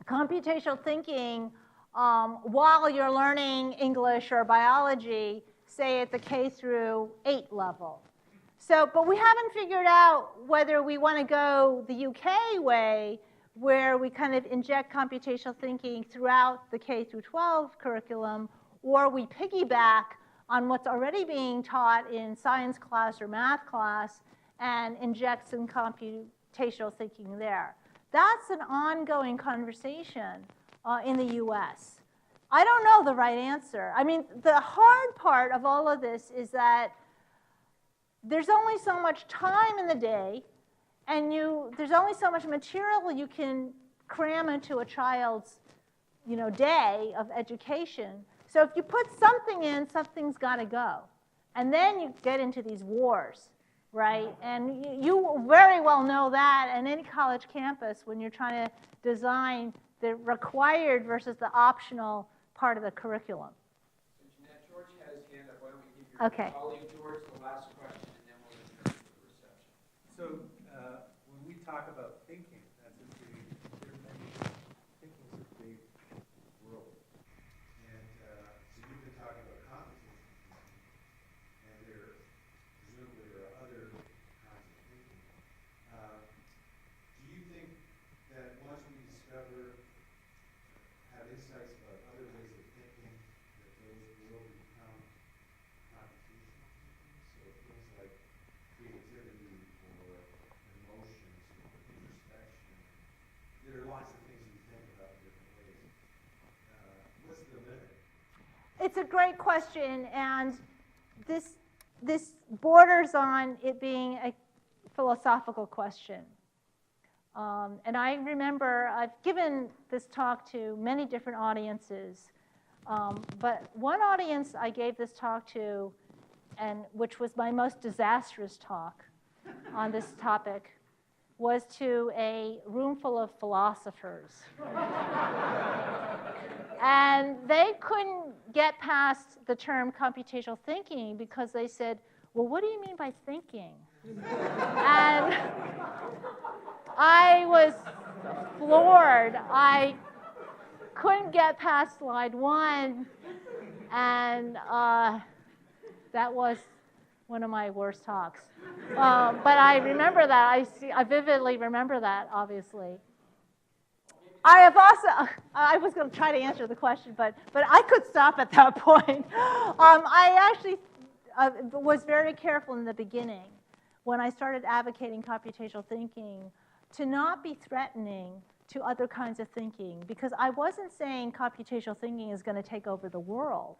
[SPEAKER 2] computational thinking while you're learning English or biology, say at the K through 8 level. So, but we haven't figured out whether we want to go the UK way, where we kind of inject computational thinking throughout the K through 12 curriculum, or we piggyback on what's already being taught in science class or math class and inject some computational thinking there. That's an ongoing conversation in the US. I don't know the right answer. I mean, the hard part of all of this is that there's only so much time in the day, and there's only so much material you can cram into a child's day of education. So if you put something in, something's got to go. And then you get into these wars, right? And you very well know that at any college campus when you're trying to design the required versus the optional part of the curriculum.
[SPEAKER 1] So Jeanette, George has his hand up. Why don't we give your colleague George the last question, and then we'll return to the reception.
[SPEAKER 5] So when we talk about thinking, that's a big, there are many thinking's a big world. And so you've been talking about computational thinking, and presumably there are other kinds of thinking. Do you think that once we have insights about other ways of thinking, that those will become computational thinking? So things like creativity or emotions or introspection. There are lots of things you think about in different ways. What's the limit?
[SPEAKER 2] It's a great question, and this borders on it being a philosophical question. And I remember I've given this talk to many different audiences, but one audience I gave this talk to, and which was my most disastrous talk on this topic, was to a room full of philosophers. And they couldn't get past the term computational thinking because they said, well, what do you mean by thinking? And I was floored. I couldn't get past slide 1, and that was one of my worst talks. But I remember that. I vividly remember that, obviously. I was going to try to answer the question, but I could stop at that point. I actually was very careful in the beginning when I started advocating computational thinking to not be threatening to other kinds of thinking, because I wasn't saying computational thinking is going to take over the world.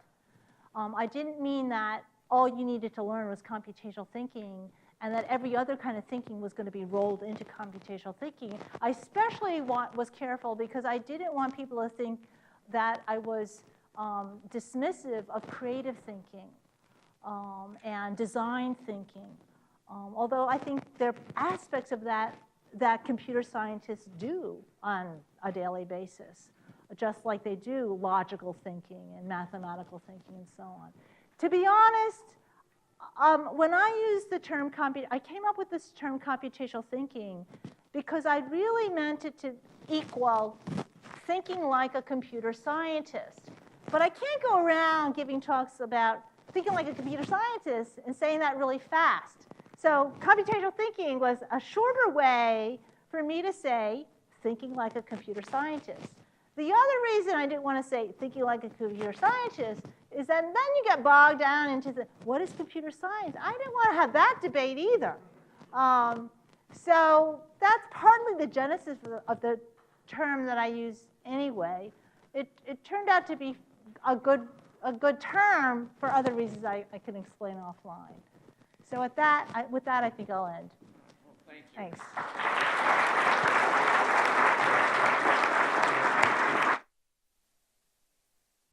[SPEAKER 2] I didn't mean that all you needed to learn was computational thinking and that every other kind of thinking was going to be rolled into computational thinking. I especially was careful because I didn't want people to think that I was dismissive of creative thinking. and design thinking. Although I think there are aspects of that that computer scientists do on a daily basis, just like they do logical thinking and mathematical thinking and so on. To be honest, when I used the term I came up with this term computational thinking because I really meant it to equal thinking like a computer scientist. But I can't go around giving talks about thinking like a computer scientist and saying that really fast. So computational thinking was a shorter way for me to say thinking like a computer scientist. The other reason I didn't want to say thinking like a computer scientist is that then you get bogged down into what is computer science? I didn't want to have that debate either. So that's partly the genesis of the term that I use anyway. It turned out to be a good term for other reasons I can explain offline. So with that, I think I'll end.
[SPEAKER 1] Well, thank you.
[SPEAKER 2] Thanks.